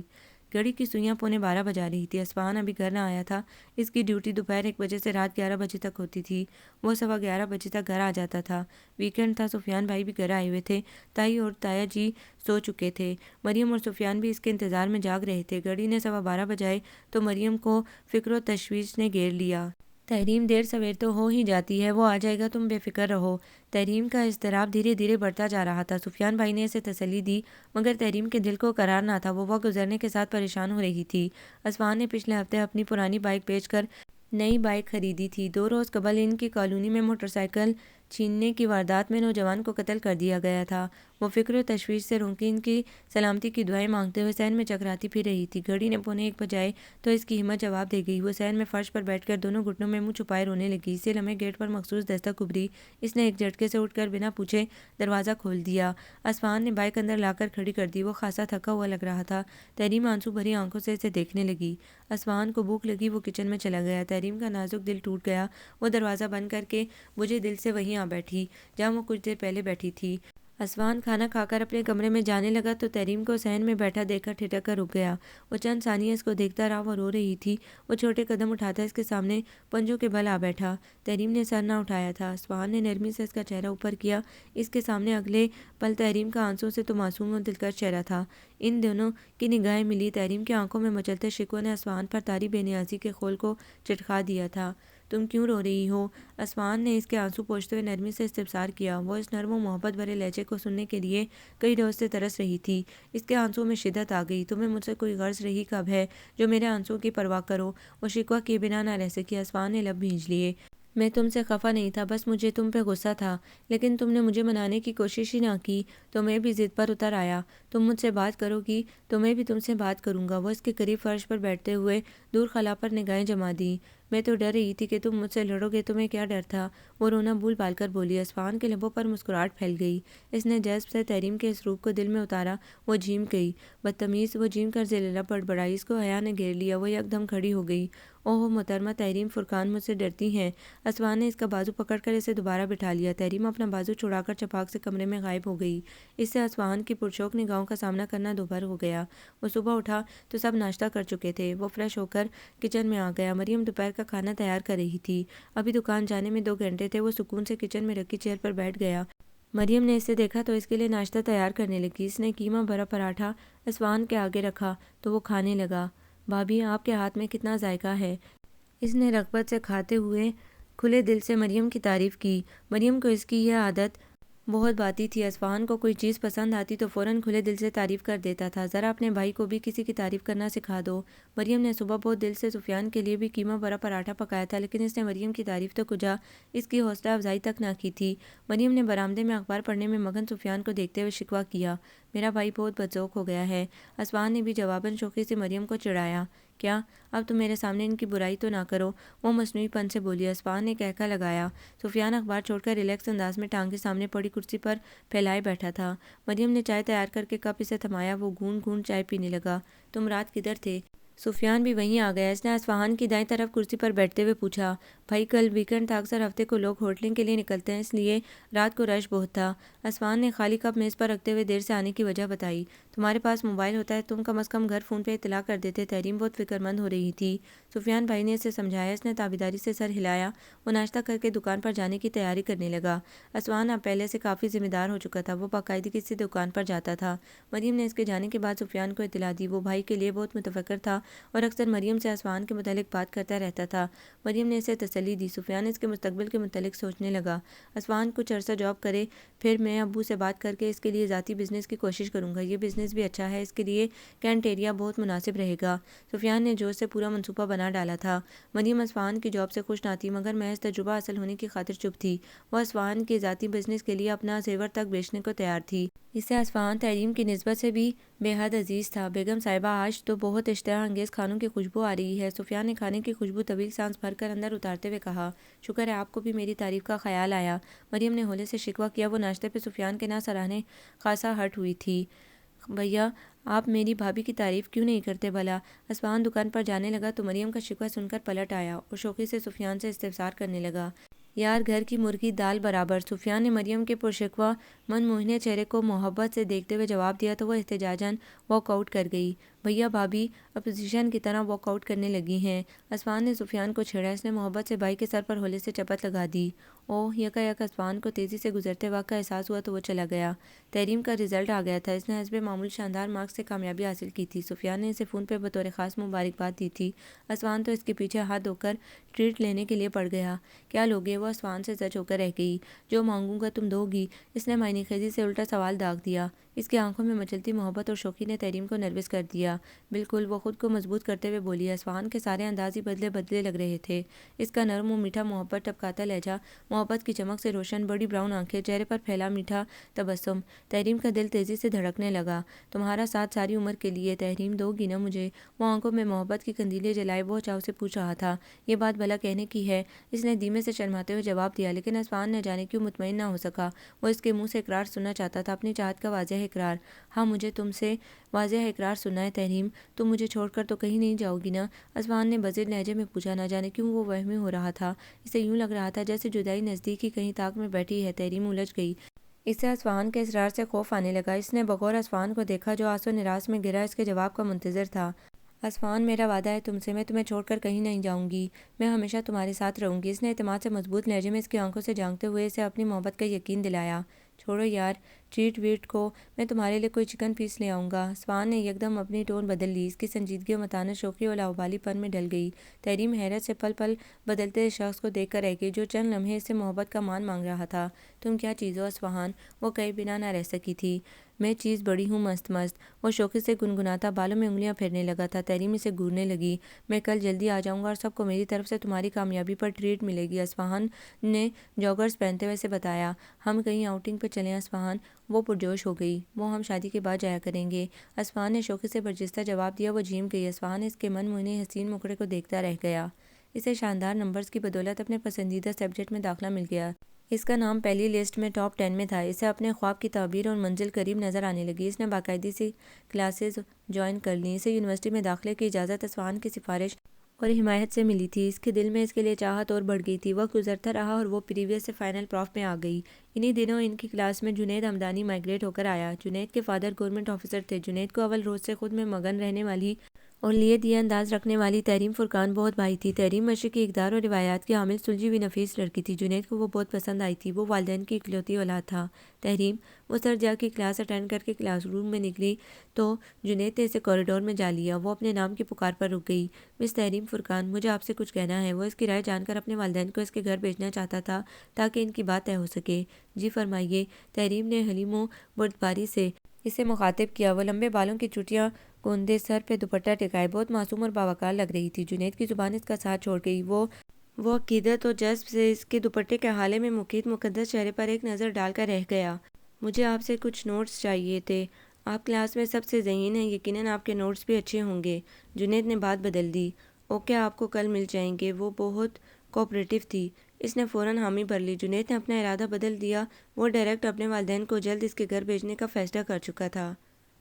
گھڑی کی سوئیاں 11:15 بجا رہی تھی۔ اصفہان ابھی گھر نہ آیا تھا۔ اس کی ڈیوٹی دوپہر 1 بجے سے رات 11 بجے تک ہوتی تھی۔ وہ 11:15 بجے تک گھر آ جاتا تھا۔ ویکینڈ تھا، سفیان بھائی بھی گھر آئے ہوئے تھے۔ تائی اور تایا جی سو چکے تھے۔ مریم اور سفیان بھی اس کے انتظار میں جاگ رہے تھے۔ گھڑی نے 12:15 بجائے تو مریم کو فکر و تشویش نے گھیر لیا۔ تحریم دیر سویر تو ہو ہی جاتی ہے، وہ آ جائے گا، تم بے فکر رہو۔ تحریم کا اضطراب دھیرے دھیرے بڑھتا جا رہا تھا۔ سفیان بھائی نے اسے تسلی دی، مگر تحریم کے دل کو قرار نہ تھا۔ وہ وقت گزرنے کے ساتھ پریشان ہو رہی تھی۔ اصفہان نے پچھلے ہفتے اپنی پرانی بائک بیچ کر نئی بائک خریدی تھی۔ 2 روز قبل ان کی کالونی میں موٹر سائیکل چھیننے کی واردات میں نوجوان کو قتل کر دیا گیا تھا۔ وہ فکر و تشویش سے رونقی ان کی سلامتی کی دعائیں مانگتے ہوئے صحن میں چکراتی پھر رہی تھی۔ گھڑی نے 1:45 بجائے تو اس کی ہمت جواب دے گئی۔ وہ صحن میں فرش پر بیٹھ کر دونوں گھٹنوں میں منہ چھپائے رونے لگی۔ اسی لمحے گیٹ پر مخصوص دستک ابھری۔ اس نے ایک جھٹکے سے اٹھ کر بنا پوچھے دروازہ کھول دیا۔ اصفہان نے بائک اندر لا کر کھڑی کر دی۔ وہ خاصا تھکا ہوا لگ رہا تھا۔ تحریم آنسو بھری آنکھوں سے اسے دیکھنے لگی۔ اصفہان کو بھوک لگی، وہ کچن میں چلا گیا۔ تحریم کا نازک دل ٹوٹ گیا۔ وہ دروازہ بند کر کے بجھے دل سے وہیں آ بیٹھی جہاں وہ کچھ دیر پہلے بیٹھی تھی۔ اسوان کھانا کھا کر اپنے کمرے میں جانے لگا تو تحریم کو صحن میں بیٹھا دیکھ کر ٹھٹک کر رک گیا۔ وہ چند ثانیے اس کو دیکھتا رہا، وہ رو رہی تھی۔ وہ چھوٹے قدم اٹھاتا اس کے سامنے پنجوں کے بل آ بیٹھا۔ تحریم نے سر نہ اٹھایا تھا۔ اسوان نے نرمی سے اس کا چہرہ اوپر کیا۔ اس کے سامنے اگلے پل تحریم کا آنسوں سے تو معصوم و دلکش چہرہ تھا۔ ان دونوں کی نگاہیں ملی۔ تحریم کی آنکھوں میں مچلتے شکوے نے اسوان پر طاری بے نیازی کے خول کو چٹکا دیا تھا۔ تم کیوں رو رہی ہو؟ اسوان نے اس کے آنسو پوچھتے ہوئے نرمی سے استفسار کیا۔ وہ اس نرم و محبت بھرے لہجے کو سننے کے لیے کئی روز سے ترس رہی تھی۔ اس کے آنسوں میں شدت آ گئی۔ تمہیں مجھ سے کوئی غرض رہی کب ہے جو میرے آنسوں کی پرواہ کرو؟ وہ شکوہ کیے بنا نہ رہ سکی۔ اسوان نے لب بھینچ لیے۔ میں تم سے خفا نہیں تھا، بس مجھے تم پہ غصہ تھا، لیکن تم نے مجھے منانے کی کوشش ہی نہ کی تو میں بھی ضد پر اتر آیا۔ تم مجھ سے بات کرو گی تو میں بھی تم سے بات کروں گا۔ وہ اس کے قریب فرش پر بیٹھتے ہوئے دور خلا پر نگاہیں جما دیں۔ میں تو ڈر رہی تھی کہ تم مجھ سے لڑو گے، تمہیں کیا ڈر تھا؟ وہ رونا بھول بھال کر بولی۔ اسوان کے لبوں پر مسکراہٹ پھیل گئی۔ اس نے جذب سے تحریم کے اس روپ کو دل میں اتارا۔ وہ جھیم گئی۔ بدتمیز! وہ جھیم کر ذیل لب بڑبڑائی۔ اس کو حیا نے گھیر لیا۔ وہ یکدم کھڑی ہو گئی۔ اوہ محترمہ تحریم، فرقان مجھ سے ڈرتی ہیں۔ اسوان نے اس کا بازو پکڑ کر اسے دوبارہ بٹھا لیا۔ تحریم اپنا بازو چھڑا کر چپاک سے کمرے میں غائب ہو گئی۔ اس سے اسوان کی پرشوق نگاہوں کا سامنا کرنا دوبھر ہو گیا۔ وہ صبح اٹھا تو سب ناشتہ کر چکے تھے۔ وہ فریش ہو کر کچن میں آ گیا۔ مریم دوپہر کا کھانا تیار کر رہی تھی۔ ابھی دکان جانے میں 2 گھنٹے تھے۔ وہ سکون سے کچن میں رکھی چیئر پر بیٹھ گیا۔ مریم نے اسے دیکھا تو اس کے لیے ناشتہ تیار کرنے لگی۔ اس نے قیمہ بھرا پراٹھا اسوان کے آگے رکھا تو وہ کھانے لگا۔ بھابھی، آپ کے ہاتھ میں کتنا ذائقہ ہے! اس نے رغبت سے کھاتے ہوئے کھلے دل سے مریم کی تعریف کی۔ مریم کو اس کی یہ عادت بہت بھاتی تھی۔ اسوان کو کوئی چیز پسند آتی تو فوراً کھلے دل سے تعریف کر دیتا تھا۔ ذرا اپنے بھائی کو بھی کسی کی تعریف کرنا سکھا دو۔ مریم نے صبح بہت دل سے سفیان کے لیے بھی قیمہ بھرا پراٹھا پکایا تھا، لیکن اس نے مریم کی تعریف تو کجا، اس کی حوصلہ افزائی تک نہ کی تھی۔ مریم نے برآمدے میں اخبار پڑھنے میں مگن سفیان کو دیکھتے ہوئے شکوہ کیا۔ میرا بھائی بہت بدذوق ہو گیا ہے۔ اسوان نے بھی جواباً شوخی سے مریم کو چڑھایا۔ کیا؟ اب تم میرے سامنے ان کی برائی تو نہ کرو، وہ مصنوعی پن سے بولی۔ اسوان نے کہکہ لگایا۔ سفیان اخبار چھوڑ کر ریلیکس انداز میں ٹانگ کے سامنے پڑی کرسی پر پھیلائے بیٹھا تھا۔ مریم نے چائے تیار کر کے کپ اسے تھمایا۔ وہ گھونٹ گھونٹ چائے پینے لگا۔ تم رات کدھر تھے؟ سفیان بھی وہیں آ گیا۔ اس نے اسوان کی دائیں طرف کرسی پر بیٹھتے ہوئے پوچھا۔ بھائی، کل ویکنڈ تھا، اکثر ہفتے کو لوگ ہوٹلنگ کے لیے نکلتے ہیں، اس لیے رات کو رش بہت تھا۔ اسوان نے خالی کپ میز پر رکھتے ہوئے دیر سے آنے کی وجہ بتائی۔ تمہارے پاس موبائل ہوتا ہے، تم کم از کم گھر فون پہ اطلاع کر دیتے۔ تحریم بہت فکر مند ہو رہی تھی۔ سفیان بھائی نے اسے سمجھایا۔ اس نے تابیداری سے سر ہلایا۔ وہ ناشتہ کر کے دکان پر جانے کی تیاری کرنے لگا۔ اسوان اب پہلے سے کافی ذمہ دار ہو چکا تھا۔ وہ باقاعدگی سے دکان پر جاتا تھا۔ مریم نے اس کے جانے کے بعد سفیان کو اطلاع دی۔ وہ بھائی کے لیے بہت متفکر تھا اور اکثر مریم سے اسوان کے متعلق بات کرتا رہتا تھا۔ مریم نے اسے تسلی دی۔ سفیان اس کے مستقبل کے متعلق سوچنے لگا۔ اسوان کچھ عرصہ جاب کرے، پھر میں ابو سے بات کر کے اس کے لیے ذاتی بزنس کی کوشش کروں گا۔ یہ بزنس بھی اچھا ہے، اس کے لیے کینٹ ایریا بہت مناسب رہے گا۔ سفیان نے جوش سے پورا منصوبہ بنا ڈالا تھا۔ مریم اسوان کی جاب سے خوش نہ تھی، مگر محض تجربہ حاصل ہونے کی خاطر چپ تھی۔ وہ اسوان کے ذاتی بزنس کے لیے اپنا زیور تک بیچنے کو تیار تھی۔ اس سے اسوان تحریم کی نسبت سے بھی بے حد عزیز تھا۔ بیگم صاحبہ، آج تو بہت اشتہا انگیز کھانوں کی خوشبو آ رہی ہے۔ سفیان نے کھانے کی خوشبو طویل سانس بھر کر اندر اتارتے ہوئے کہا۔ شکر ہے آپ کو بھی میری تعریف کا خیال آیا۔ مریم نے ہولے سے شکوہ کیا۔ وہ ناشتے پہ سفیان کے نہ سراہنے خاصا ہرٹ ہوئی تھی۔ بھیا، آپ میری بھابھی کی تعریف کیوں نہیں کرتے بھلا؟ اسوان دکان پر جانے لگا تو مریم کا شکوہ سن کر پلٹ آیا اور شوخی سے سفیان سے استفسار کرنے لگا۔ یار، گھر کی مرغی دال برابر۔ سفیان نے مریم کے پرشکوہ من موہنے چہرے کو محبت سے دیکھتے ہوئے جواب دیا تو وہ احتجاجاً واک آؤٹ کر گئی۔ بھیا بھابھی اپوزیشن کی طرح واک آؤٹ کرنے لگی ہیں۔ اسوان نے سفیان کو چھیڑا۔ اس نے محبت سے بھائی کے سر پر ہولے سے چپت لگا دی۔ اوہ! یکا اسوان کو تیزی سے گزرتے وقت کا احساس ہوا تو وہ چلا گیا۔ تحریم کا رزلٹ آ گیا تھا۔ اس نے حسب معمول شاندار مارکس سے کامیابی حاصل کی تھی۔ سفیان نے اسے فون پہ بطور خاص مبارکباد دی تھی۔ اسوان تو اس کے پیچھے ہاتھ دھو کر ٹریٹ لینے کے لیے پڑ گیا۔ کیا لوگے؟ وہ اسوان سے زچ ہو کر رہ گئی۔ جو مانگوں گا تم دو گی؟ اس نے معنی خیزی سے الٹا سوال داغ دیا۔ اس کی آنکھوں میں مچلتی محبت اور شوخی نے تحریم کو نروس کر دیا۔ بالکل، وہ خود کو مضبوط کرتے ہوئے بولی۔ اسوان کے سارے انداز ہی بدلے بدلے لگ رہے تھے۔ اس کا نرم و میٹھا محبت ٹپکاتا لہجہ، محبت کی چمک سے روشن بڑی براؤن آنکھیں، چہرے پر پھیلا میٹھا تبسم۔ تحریم کا دل تیزی سے دھڑکنے لگا۔ تمہارا ساتھ ساری عمر کے لیے تحریم دو گی نا مجھے؟ وہ آنکھوں میں محبت کی کندیلیں جلائے وہ چاو سے پوچھ رہا تھا۔ یہ بات بھلا کہنے کی ہے؟ اس نے دھیمے سے شرماتے ہوئے جواب دیا، لیکن اسوان نہ جانے کیوں مطمئن نہ ہو سکا۔ وہ اس کے منہ سے اقرار سننا چاہتا تھا، اپنی چاہت کا واضح اقرار۔ ہاں، مجھے تم سے واضح اقرار سننا ہے تحریم۔ تم مجھے چھوڑ کر تو کہیں نہیں جاؤ گی نا؟ اسوان نے بضد لہجے میں پوچھا۔ نہ جانے کیوں وہ وہمی ہو رہا تھا۔ اسے یوں لگ رہا تھا جیسے جدائی نزدیک ہی کہیں طاق میں بیٹھی ہے۔ تحریم الجھ گئی۔ اسے اصفہان کے اسرار سے خوف آنے لگا۔ اس نے بغور اصفہان کو دیکھا جو آس و نراس میں گرا اس کے جواب کا منتظر تھا۔ اصفہان، میرا وعدہ ہے تم سے، میں تمہیں چھوڑ کر کہیں نہیں جاؤں گی، میں ہمیشہ تمہارے ساتھ رہوں گی۔ اس نے اعتماد سے مضبوط لہجے میں اس کی آنکھوں سے جھانکتے ہوئے اسے اپنی محبت کا یقین دلایا۔ چھوڑو یار ٹریٹ ویٹ کو، میں تمہارے لیے کوئی چکن پیس لے آؤں گا۔ اصفہان نے یکدم اپنی ٹون بدل لی، اس کی سنجیدگی و متانت شوخی اور لاابالی پن میں ڈل گئی۔ تحریم حیرت سے پل پل بدلتے اس شخص کو دیکھ کر رہ گئی جو چند لمحے اس سے محبت کا مان مانگ رہا تھا۔ تم کیا چیز ہو اصفہان، وہ کہے بنا نہ رہ سکی تھی۔ میں چیز بڑی ہوں مست مست، وہ شوخی سے گنگناتا بالوں میں انگلیاں پھیرنے لگا تھا۔ تحریم اسے گورنے لگی، میں کل جلدی آ جاؤں گا اور سب کو میری طرف سے تمہاری کامیابی پر ٹریٹ ملے گی۔ اصفہان نے جوگرز پہنتے ہوئے اسے بتایا، ہم کہیں آؤٹنگ پہ چلیں اصفہان؟ وہ پرجوش ہو گئی، وہ ہم شادی کے بعد جایا کریں گے۔ اصفہان نے شوخی سے برجستہ جواب دیا، وہ جھیم گئی۔ اصفہان اس کے من موہنی حسین مکھڑے کو دیکھتا رہ گیا۔ اسے شاندار نمبرز کی بدولت اپنے پسندیدہ سبجیکٹ میں داخلہ مل گیا۔ اس کا نام پہلی لسٹ میں ٹاپ 10 میں تھا۔ اسے اپنے خواب کی تعبیر اور منزل قریب نظر آنے لگی۔ اس نے باقاعدگی سے کلاسز جوائن کر لیں۔ اسے یونیورسٹی میں داخلے کی اجازت اصفہان کی سفارش اور حمایت سے ملی تھی۔ اس کے دل میں اس کے لیے چاہت اور بڑھ گئی تھی۔ وقت گزرتا رہا اور وہ پریویس سے فائنل پروف میں آ گئی۔ انہی دنوں ان کی کلاس میں جنید ہمدانی مائیگریٹ ہو کر آیا۔ جنید کے فادر گورنمنٹ آفیسر تھے۔ جنید کو اول روز سے خود میں مگن رہنے والی اور لیے دیے انداز رکھنے والی تحریم فرقان بہت بھائی تھی۔ تحریم مشرقی اقدار اور روایات کی حامل سلجھی ہوئی نفیس لڑکی تھی۔ جنید کو وہ بہت پسند آئی تھی۔ وہ والدین کی اکلوتی اولاد تھا۔ تحریم، وہ سر جا کی کلاس اٹینڈ کر کے کلاس روم میں نکلی تو جنید نے اسے کوریڈور میں جا لیا۔ وہ اپنے نام کی پکار پر رک گئی۔ مس تحریم فرقان، مجھے آپ سے کچھ کہنا ہے۔ وہ اس کی رائے جان کر اپنے والدین کو اس کے گھر بھیجنا چاہتا تھا تاکہ ان کی بات طے ہو سکے۔ جی فرمائیے، تحریم نے حلیم و بردباری سے اسے مخاطب کیا۔ وہ لمبے بالوں کی چوٹیاں گوندے سر پہ دوپٹہ ٹکائے بہت معصوم اور باوقار لگ رہی تھی۔ جنید کی زبان اس کا ساتھ چھوڑ گئی۔ وہ عقیدت و جذب سے اس کے دوپٹے کے حالے میں مقید مقدس چہرے پر ایک نظر ڈال کر رہ گیا۔ مجھے آپ سے کچھ نوٹس چاہیے تھے، آپ کلاس میں سب سے ذہین ہیں، یقیناً آپ کے نوٹس بھی اچھے ہوں گے۔ جنید نے بات بدل دی، اوکے آپ کو کل مل جائیں گے۔ وہ بہت کوآپریٹو تھی۔ اس نے فوراً حامی بھر لی۔ جنید نے اپنا ارادہ بدل دیا۔ وہ ڈائریکٹ اپنے والدین کو جلد اس کے گھر بھیجنے کا فیصلہ کر چکا تھا۔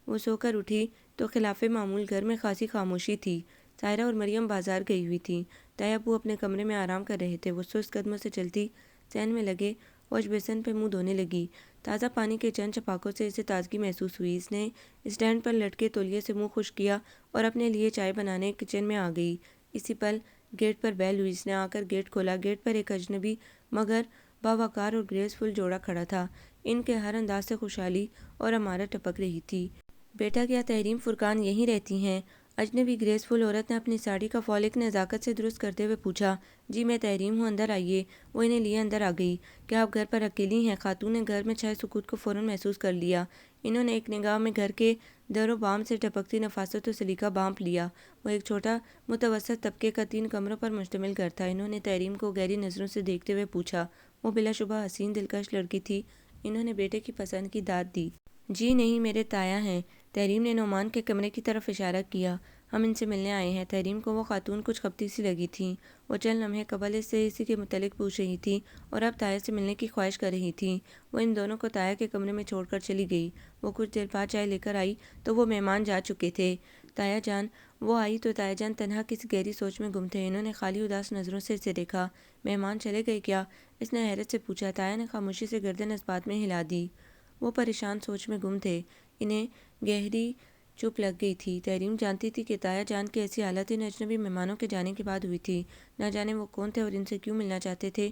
وہ سو کر اٹھی تو خلاف معمول گھر میں خاصی خاموشی تھی۔ سائرہ اور مریم بازار گئی ہوئی تھیں۔ تایا ابو اپنے کمرے میں آرام کر رہے تھے۔ وہ سست قدموں سے چلتی صحن میں لگے واش بیسن پہ منہ دھونے لگی۔ تازہ پانی کے چند چھپاکوں سے اسے تازگی محسوس ہوئی۔ اس نے اسٹینڈ پر لٹکے تولیے سے منہ خشک کیا اور اپنے لیے چائے بنانے کچن میں آ گئی۔ اسی پل گیٹ پر بیل ہوئی۔ اس نے آ کر گیٹ کھولا۔ گیٹ پر ایک اجنبی مگر باوقار اور گریسفل جوڑا کھڑا تھا۔ ان کے ہر انداز سے خوشحالی اور امارت ٹپک رہی تھی۔ بیٹا، کیا تحریم فرقان یہیں رہتی ہیں؟ اجنبی گریسفل عورت نے اپنی ساڑی کا فال ایک نزاکت سے درست کرتے ہوئے پوچھا۔ جی میں تحریم ہوں، اندر آئیے۔ وہ انہیں لیے اندر آ گئی۔ کیا آپ گھر پر اکیلی ہیں؟ خاتون نے گھر میں چھائے سکوت کو فوراً محسوس کر لیا۔ انہوں نے ایک نگاہ میں گھر کے در و بام سے ٹپکتی نفاست و سلیقہ بھانپ لیا۔ وہ ایک چھوٹا متوسط طبقے کا 3 کمروں پر مشتمل گھر تھا۔ انہوں نے تحریم کو گہری نظروں سے دیکھتے ہوئے پوچھا۔ وہ بلا شبہ حسین دلکش لڑکی تھی۔ انہوں نے بیٹے کی پسند کی داد دی۔ جی نہیں، میرے تایا ہیں۔ تحریم نے نعمان کے کمرے کی طرف اشارہ کیا۔ ہم ان سے ملنے آئے ہیں۔ تحریم کو وہ خاتون کچھ خپتی سی لگی تھیں۔ وہ چند لمحے قبل اس سے اسی کے متعلق پوچھ رہی تھی اور اب تایا سے ملنے کی خواہش کر رہی تھیں۔ وہ ان دونوں کو تایا کے کمرے میں چھوڑ کر چلی گئی۔ وہ کچھ دیر بعد چائے لے کر آئی تو وہ مہمان جا چکے تھے۔ تایا جان، وہ آئی تو تایا جان تنہا کسی گہری سوچ میں گم تھے۔ انہوں نے خالی اداس نظروں سے اسے دیکھا۔ مہمان چلے گئے کیا؟ اس نے حیرت سے پوچھا۔ تایا نے خاموشی سے گردن اس بات میں ہلا دی۔ وہ پریشان سوچ میں گم تھے۔ انہیں گہری چپ لگ گئی تھی۔ تحریم جانتی تھی کہ تایا جان کی ایسی حالت ان اجنبی مہمانوں کے جانے کے بعد ہوئی تھی۔ نہ جانے وہ کون تھے اور ان سے کیوں ملنا چاہتے تھے۔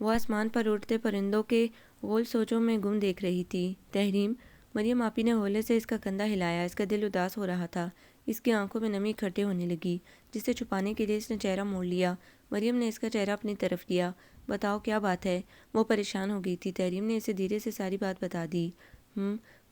وہ آسمان پر اڑتے پرندوں کے غول سوچوں میں گم دیکھ رہی تھی۔ تحریم، مریم آپی نے ہولے سے اس کا کندھا ہلایا۔ اس کا دل اداس ہو رہا تھا۔ اس کی آنکھوں میں نمی اکٹھے ہونے لگی جسے چھپانے کے لیے اس نے چہرہ موڑ لیا۔ مریم نے اس کا چہرہ اپنی طرف کیا۔ بتاؤ کیا بات ہے؟ وہ پریشان ہو گئی تھی۔ تحریم نے اسے دھیرے سے ساری بات بتا دی۔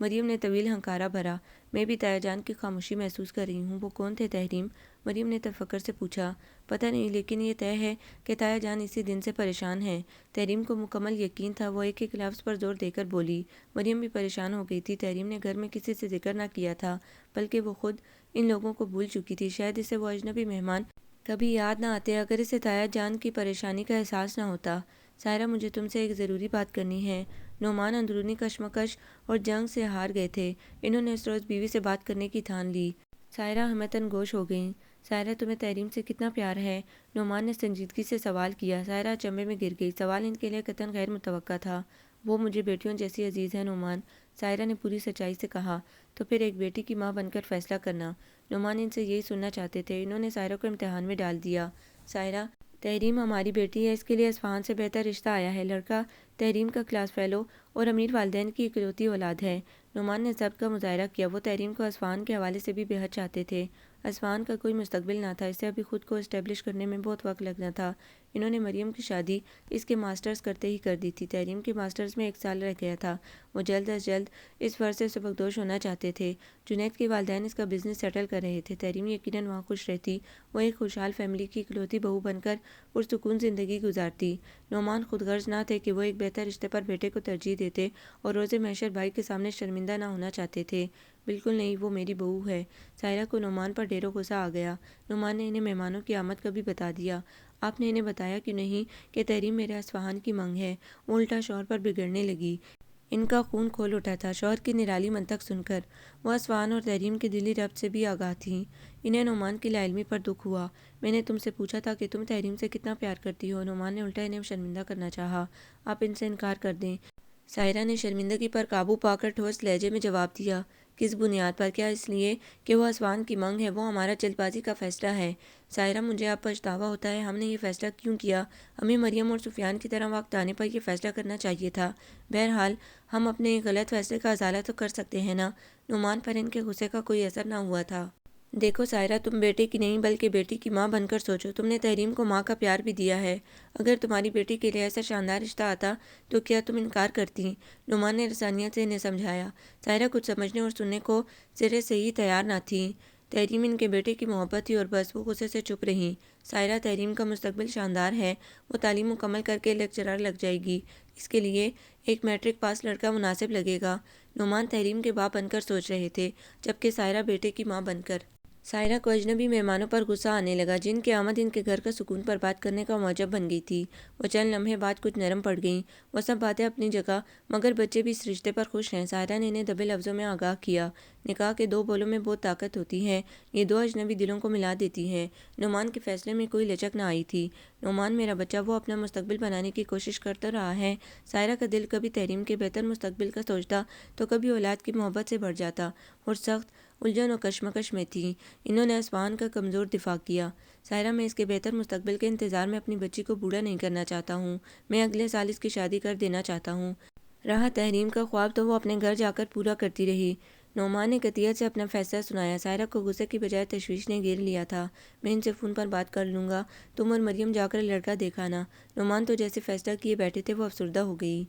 مریم نے طویل ہنکارا بھرا۔ میں بھی تایا جان کی خاموشی محسوس کر رہی ہوں۔ وہ کون تھے تحریم؟ مریم نے تفکر سے پوچھا۔ پتہ نہیں، لیکن یہ طے ہے کہ تایا جان اسی دن سے پریشان ہیں۔ تحریم کو مکمل یقین تھا۔ وہ ایک ایک لفظ پر زور دے کر بولی۔ مریم بھی پریشان ہو گئی تھی۔ تحریم نے گھر میں کسی سے ذکر نہ کیا تھا بلکہ وہ خود ان لوگوں کو بھول چکی تھی۔ شاید اسے وہ اجنبی مہمان کبھی یاد نہ آتے اگر اسے تایا جان کی پریشانی کا احساس نہ ہوتا۔ سائرہ، مجھے تم سے ایک ضروری بات کرنی ہے۔ نعمان اندرونی کشمکش اور جنگ سے ہار گئے تھے۔ انہوں نے اس روز بیوی سے بات کرنے کی ٹھان لی۔ سائرہ ہمتاً گوش ہو گئیں۔ سائرہ، تمہیں تحریم سے کتنا پیار ہے؟ نعمان نے سنجیدگی سے سوال کیا۔ سائرہ اچنبھے میں گر گئی۔ سوال ان کے لیے قطعاً غیر متوقع تھا۔ وہ مجھے بیٹیوں جیسی عزیز ہے نعمان، سائرہ نے پوری سچائی سے کہا۔ تو پھر ایک بیٹی کی ماں بن کر فیصلہ کرنا۔ نعمان ان سے یہی سننا چاہتے تھے۔ انہوں نے سائرہ کو امتحان میں ڈال دیا۔ سائرہ، تحریم ہماری بیٹی ہے، اس کے لیے اصفہان سے بہتر رشتہ آیا ہے۔ لڑکا تحریم کا کلاس فیلو اور امیر والدین کی اکلوتی اولاد ہے۔ نعمان نے ضبط کا مظاہرہ کیا۔ وہ تحریم کو اصفہان کے حوالے سے بھی بے حد چاہتے تھے۔ اصفہان کا کوئی مستقبل نہ تھا، اسے ابھی خود کو اسٹیبلش کرنے میں بہت وقت لگنا تھا۔ انہوں نے مریم کی شادی اس کے ماسٹرز کرتے ہی کر دی تھی۔ تحریم کے ماسٹرز میں 1 سال رہ گیا تھا۔ وہ جلد از جلد اس فرض سے سبکدوش ہونا چاہتے تھے۔ جنید کے والدین اس کا بزنس سیٹل کر رہے تھے۔ تحریم یقیناً وہاں خوش رہتی۔ وہ ایک خوشحال فیملی کی اکلوتی بہو بن کر پرسکون زندگی گزارتی۔ نعمان خود غرض نہ تھے کہ وہ ایک بہتر رشتے پر بیٹے کو ترجیح دیتے اور روز محشر بھائی کے سامنے شرمندہ نہ ہونا چاہتے تھے۔ بالکل نہیں، وہ میری بہو ہے۔ سائرہ کو نعمان پر ڈھیروں غصہ آ گیا۔ نعمان نے انہیں مہمانوں کی آمد کا بھی بتا دیا۔ آپ نے انہیں بتایا کیوں نہیں کہ تحریم میرے اصفہان کی منگ ہے؟ وہ الٹا شوہر پر بگڑنے لگی۔ ان کا خون کھول اٹھا تھا شوہر کی نرالی منطق سن کر۔ وہ اصفہان اور تحریم کے دلی ربط سے بھی آگاہ تھیں۔ انہیں نعمان کی لا علمی پر دکھ ہوا۔ میں نے تم سے پوچھا تھا کہ تم تحریم سے کتنا پیار کرتی ہو؟ نعمان نے الٹا انہیں شرمندہ کرنا چاہا۔ آپ ان سے انکار کر دیں۔ سائرہ نے شرمندگی پر قابو پا کر ٹھوس لہجے میں جواب دیا۔ کس بنیاد پر؟ کیا اس لیے کہ وہ اصفہان کی منگ ہے؟ وہ ہمارا جلد بازی کا فیصلہ ہے۔ سائرہ، مجھے اب پچھتاوا ہوتا ہے۔ ہم نے یہ فیصلہ کیوں کیا؟ ہمیں مریم اور سفیان کی طرح وقت آنے پر یہ فیصلہ کرنا چاہیے تھا۔ بہرحال ہم اپنے غلط فیصلے کا ازالہ تو کر سکتے ہیں نا؟ نعمان پر ان کے غصے کا کوئی اثر نہ ہوا تھا۔ دیکھو سائرہ، تم بیٹے کی نہیں بلکہ بیٹی کی ماں بن کر سوچو۔ تم نے تحریم کو ماں کا پیار بھی دیا ہے۔ اگر تمہاری بیٹی کے لیے ایسا شاندار رشتہ آتا تو کیا تم انکار کرتی؟ نعمان نے رسانیت سے انہیں سمجھایا۔ سائرہ کچھ سمجھنے اور سننے کو سرے سے ہی تیار نہ تھیں۔ تحریم ان کے بیٹے کی محبت تھی اور بس۔ وہ غصے سے چپ رہیں۔ سائرہ، تحریم کا مستقبل شاندار ہے۔ وہ تعلیم مکمل کر کے لیکچرر لگ جائے گی۔ اس کے لیے ایک میٹرک پاس لڑکا مناسب لگے گا۔ نعمان تحریم کے باپ بن کر سوچ رہے تھے، جبکہ سائرہ بیٹے کی ماں بن کر۔ سائرہ کو اجنبی مہمانوں پر غصہ آنے لگا، جن کی آمد ان کے گھر کا سکون برباد کرنے کا موجب بن گئی تھی۔ وہ چند لمحے بعد کچھ نرم پڑ گئیں۔ وہ سب باتیں اپنی جگہ، مگر بچے بھی اس رشتے پر خوش ہیں۔ سائرہ نے انہیں دبے لفظوں میں آگاہ کیا۔ نکاح کے 2 بولوں میں بہت طاقت ہوتی ہے۔ یہ 2 اجنبی دلوں کو ملا دیتی ہیں۔ نعمان کے فیصلے میں کوئی لچک نہ آئی تھی۔ نعمان میرا بچہ، وہ اپنا مستقبل بنانے کی کوشش کرتا رہا ہے۔ سائرہ کا دل کبھی تحریم کے بہتر مستقبل کا سوچتا تو کبھی اولاد کی محبت سے بھر جاتا، اور سخت الجھن و کشمکش میں تھی۔ انہوں نے اصفہان کا کمزور دفاع کیا۔ سائرہ، میں اس کے بہتر مستقبل کے انتظار میں اپنی بچی کو بوڑھا نہیں کرنا چاہتا ہوں۔ میں اگلے سال اس کی شادی کر دینا چاہتا ہوں۔ رہا تحریم کا خواب تو وہ اپنے گھر جا کر پورا کرتی رہی۔ نعمان نے قطعیت سے اپنا فیصلہ سنایا۔ سائرہ کو غصے کی بجائے تشویش نے گھیر لیا تھا۔ میں ان سے فون پر بات کر لوں گا، تم اور مریم جا کر لڑکا دیکھ آنا۔ نعمان تو جیسے فیصلہ کیے بیٹھے تھے، وہ افسردہ ہو گئی۔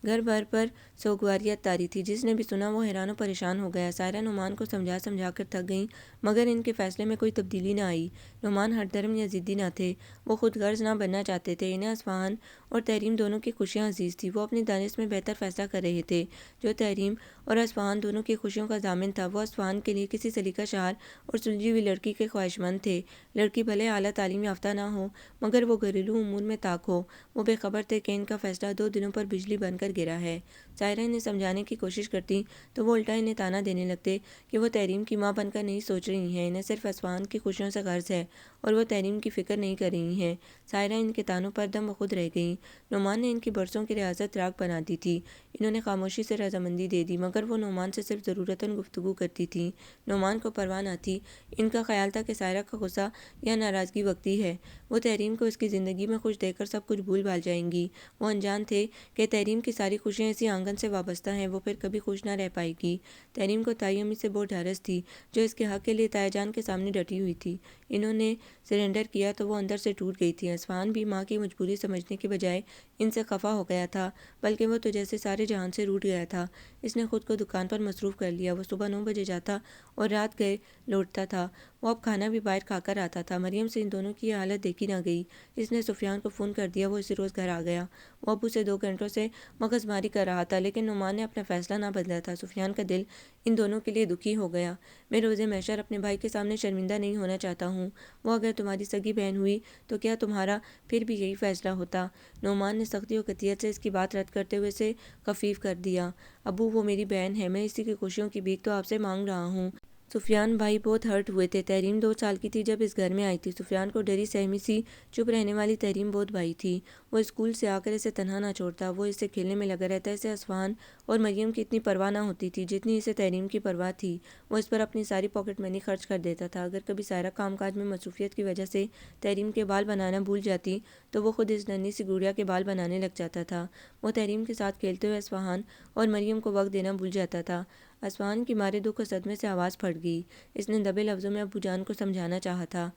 گھر بھر پر سوگواریت طاری تھی۔ جس نے بھی سنا وہ حیران و پریشان ہو گیا۔ سائرہ نعمان کو سمجھا سمجھا کر تھک گئیں، مگر ان کے فیصلے میں کوئی تبدیلی نہ آئی۔ نعمان ہٹ درم یا ضدی نہ تھے۔ وہ خود غرض نہ بننا چاہتے تھے۔ انہیں اصفہان اور تحریم دونوں کی خوشیاں عزیز تھیں۔ وہ اپنی دانش میں بہتر فیصلہ کر رہے تھے، جو تحریم اور اصفہان دونوں کی خوشیوں کا ضامن تھا۔ وہ اصفہان کے لیے کسی سلیقہ شعار اور سلجھی ہوئی لڑکی کے خواہشمند تھے۔ لڑکی بھلے اعلیٰ تعلیم یافتہ نہ ہو، مگر وہ گھریلو امور میں طاق ہو۔ وہ بے خبر تھے کہ ان کا فیصلہ 2 دنوں پر بجلی بن کر گرا ہے۔ سائرہ انہیں سمجھانے کی کوشش کرتی تو وہ الٹا انہیں طعنہ دینے لگتے کہ وہ تحریم کی ماں بن کر نہیں سوچ رہی ہیں، انہیں صرف اصفہان کی خوشیوں سے غرض ہے اور وہ تحریم کی فکر نہیں کر رہی ہیں۔ سائرہ ان کے طعنوں پر دم بخود رہ گئیں۔ نعمان نے ان کی برسوں کی ریاضت راگ بنا دی تھی۔ انہوں نے خاموشی سے رضامندی دے دی، مگر وہ نعمان سے صرف ضرورتاً گفتگو کرتی تھیں۔ نعمان کو پرواہ نہ تھی۔ ان کا خیال تھا کہ سائرہ کا غصہ یا ناراضگی وقتی ہے۔ وہ تحریم کو اس کی زندگی میں خوش دیکھ کر سب کچھ بھول بھال جائیں گی۔ وہ انجان تھے کہ تحریم کی ساری خوشیاں اسی آنگن سے وابستہ ہیں، وہ پھر کبھی خوش نہ رہ پائے گی۔ تحریم کو تائی امی سے بہت ڈھارس تھی، جو اس کے حق کے لیے تایا جان کے سامنے ڈٹی ہوئی تھی۔ انہوں نے سرنڈر کیا تو وہ اندر سے ٹوٹ گئی تھی۔ اصفہان بھی ماں کی مجبوری سمجھنے کے بجائے ان سے خفا ہو گیا تھا، بلکہ وہ تو جیسے سارے جہان سے روٹھ گیا تھا۔ اس نے خود کو دکان پر مصروف کر لیا۔ وہ صبح 9 بجے جاتا اور رات گئے لوٹتا تھا۔ وہ اب کھانا بھی باہر کھا کر آتا تھا۔ مریم سے ان دونوں کی یہ حالت دیکھی نہ گئی۔ اس نے سفیان کو فون کر دیا، وہ اسی روز گھر آ گیا۔ وہ ابو سے 2 گھنٹوں سے مغز ماری کر رہا تھا، لیکن نعمان نے اپنا فیصلہ نہ بدلا تھا۔ سفیان کا دل ان دونوں کے لیے دکھی ہو گیا۔ میں روز محشر اپنے بھائی کے سامنے شرمندہ نہیں ہونا چاہتا ہوں۔ وہ اگر تمہاری سگی بہن ہوئی تو کیا تمہارا پھر بھی یہی فیصلہ ہوتا؟ نعمان نے سختی و قطعیت سے اس کی بات رد کرتے ہوئے اسے خفیف کر دیا۔ ابو، وہ میری بہن ہے، میں اسی کی خوشیوں کی بھیک تو آپ سے مانگ رہا ہوں۔ سفیان بھائی بہت ہرٹ ہوئے تھے۔ تحریم 2 سال کی تھی جب اس گھر میں آئی تھی۔ سفیان کو ڈری سہمی سی چپ رہنے والی تحریم بہت بھائی تھی۔ وہ اسکول سے آ کر اسے تنہا نہ چھوڑتا، وہ اس سے کھیلنے میں لگا رہتا۔ اسے اصفہان اور مریم کی اتنی پرواہ نہ ہوتی تھی جتنی اسے تحریم کی پرواہ تھی۔ وہ اس پر اپنی ساری پاکٹ منی خرچ کر دیتا تھا۔ اگر کبھی سائرہ کام کاج میں مصروفیت کی وجہ سے تحریم کے بال بنانا بھول جاتی تو وہ خود اس ننھی سی گڑیا کے بال بنانے لگ جاتا تھا۔ وہ تحریم کے ساتھ کھیلتے ہوئے اصفہان اور مریم کو وقت دینا بھول جاتا تھا۔ اصفہان کی مارے دکھ اور صدمے سے آواز پھٹ گئی۔ اس نے دبے لفظوں میں ابو جان کو سمجھانا چاہا تھا۔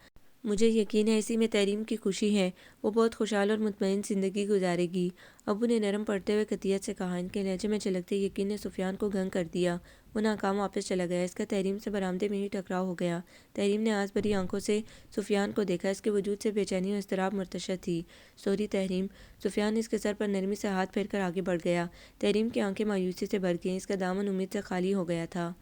مجھے یقین ہے اسی میں تحریم کی خوشی ہے، وہ بہت خوشحال اور مطمئن زندگی گزارے گی۔ ابو نے نرم پڑتے ہوئے قطعیت سے کہا۔ ان کے لہجے میں چھلکتے یقین نے سفیان کو گنگ کر دیا۔ وہ ناکام واپس چلا گیا۔ اس کا تحریم سے برآمدے میں ہی ٹکراؤ ہو گیا۔ تحریم نے آس بھری آنکھوں سے سفیان کو دیکھا۔ اس کے وجود سے بے چینی اور اضطراب مرتشر تھی۔ سوری تحریم۔ سفیان اس کے سر پر نرمی سے ہاتھ پھیر کر آگے بڑھ گیا۔ تحریم کی آنکھیں مایوسی سے بھر گئیں۔ اس کا دامن امید سے خالی ہو گیا تھا۔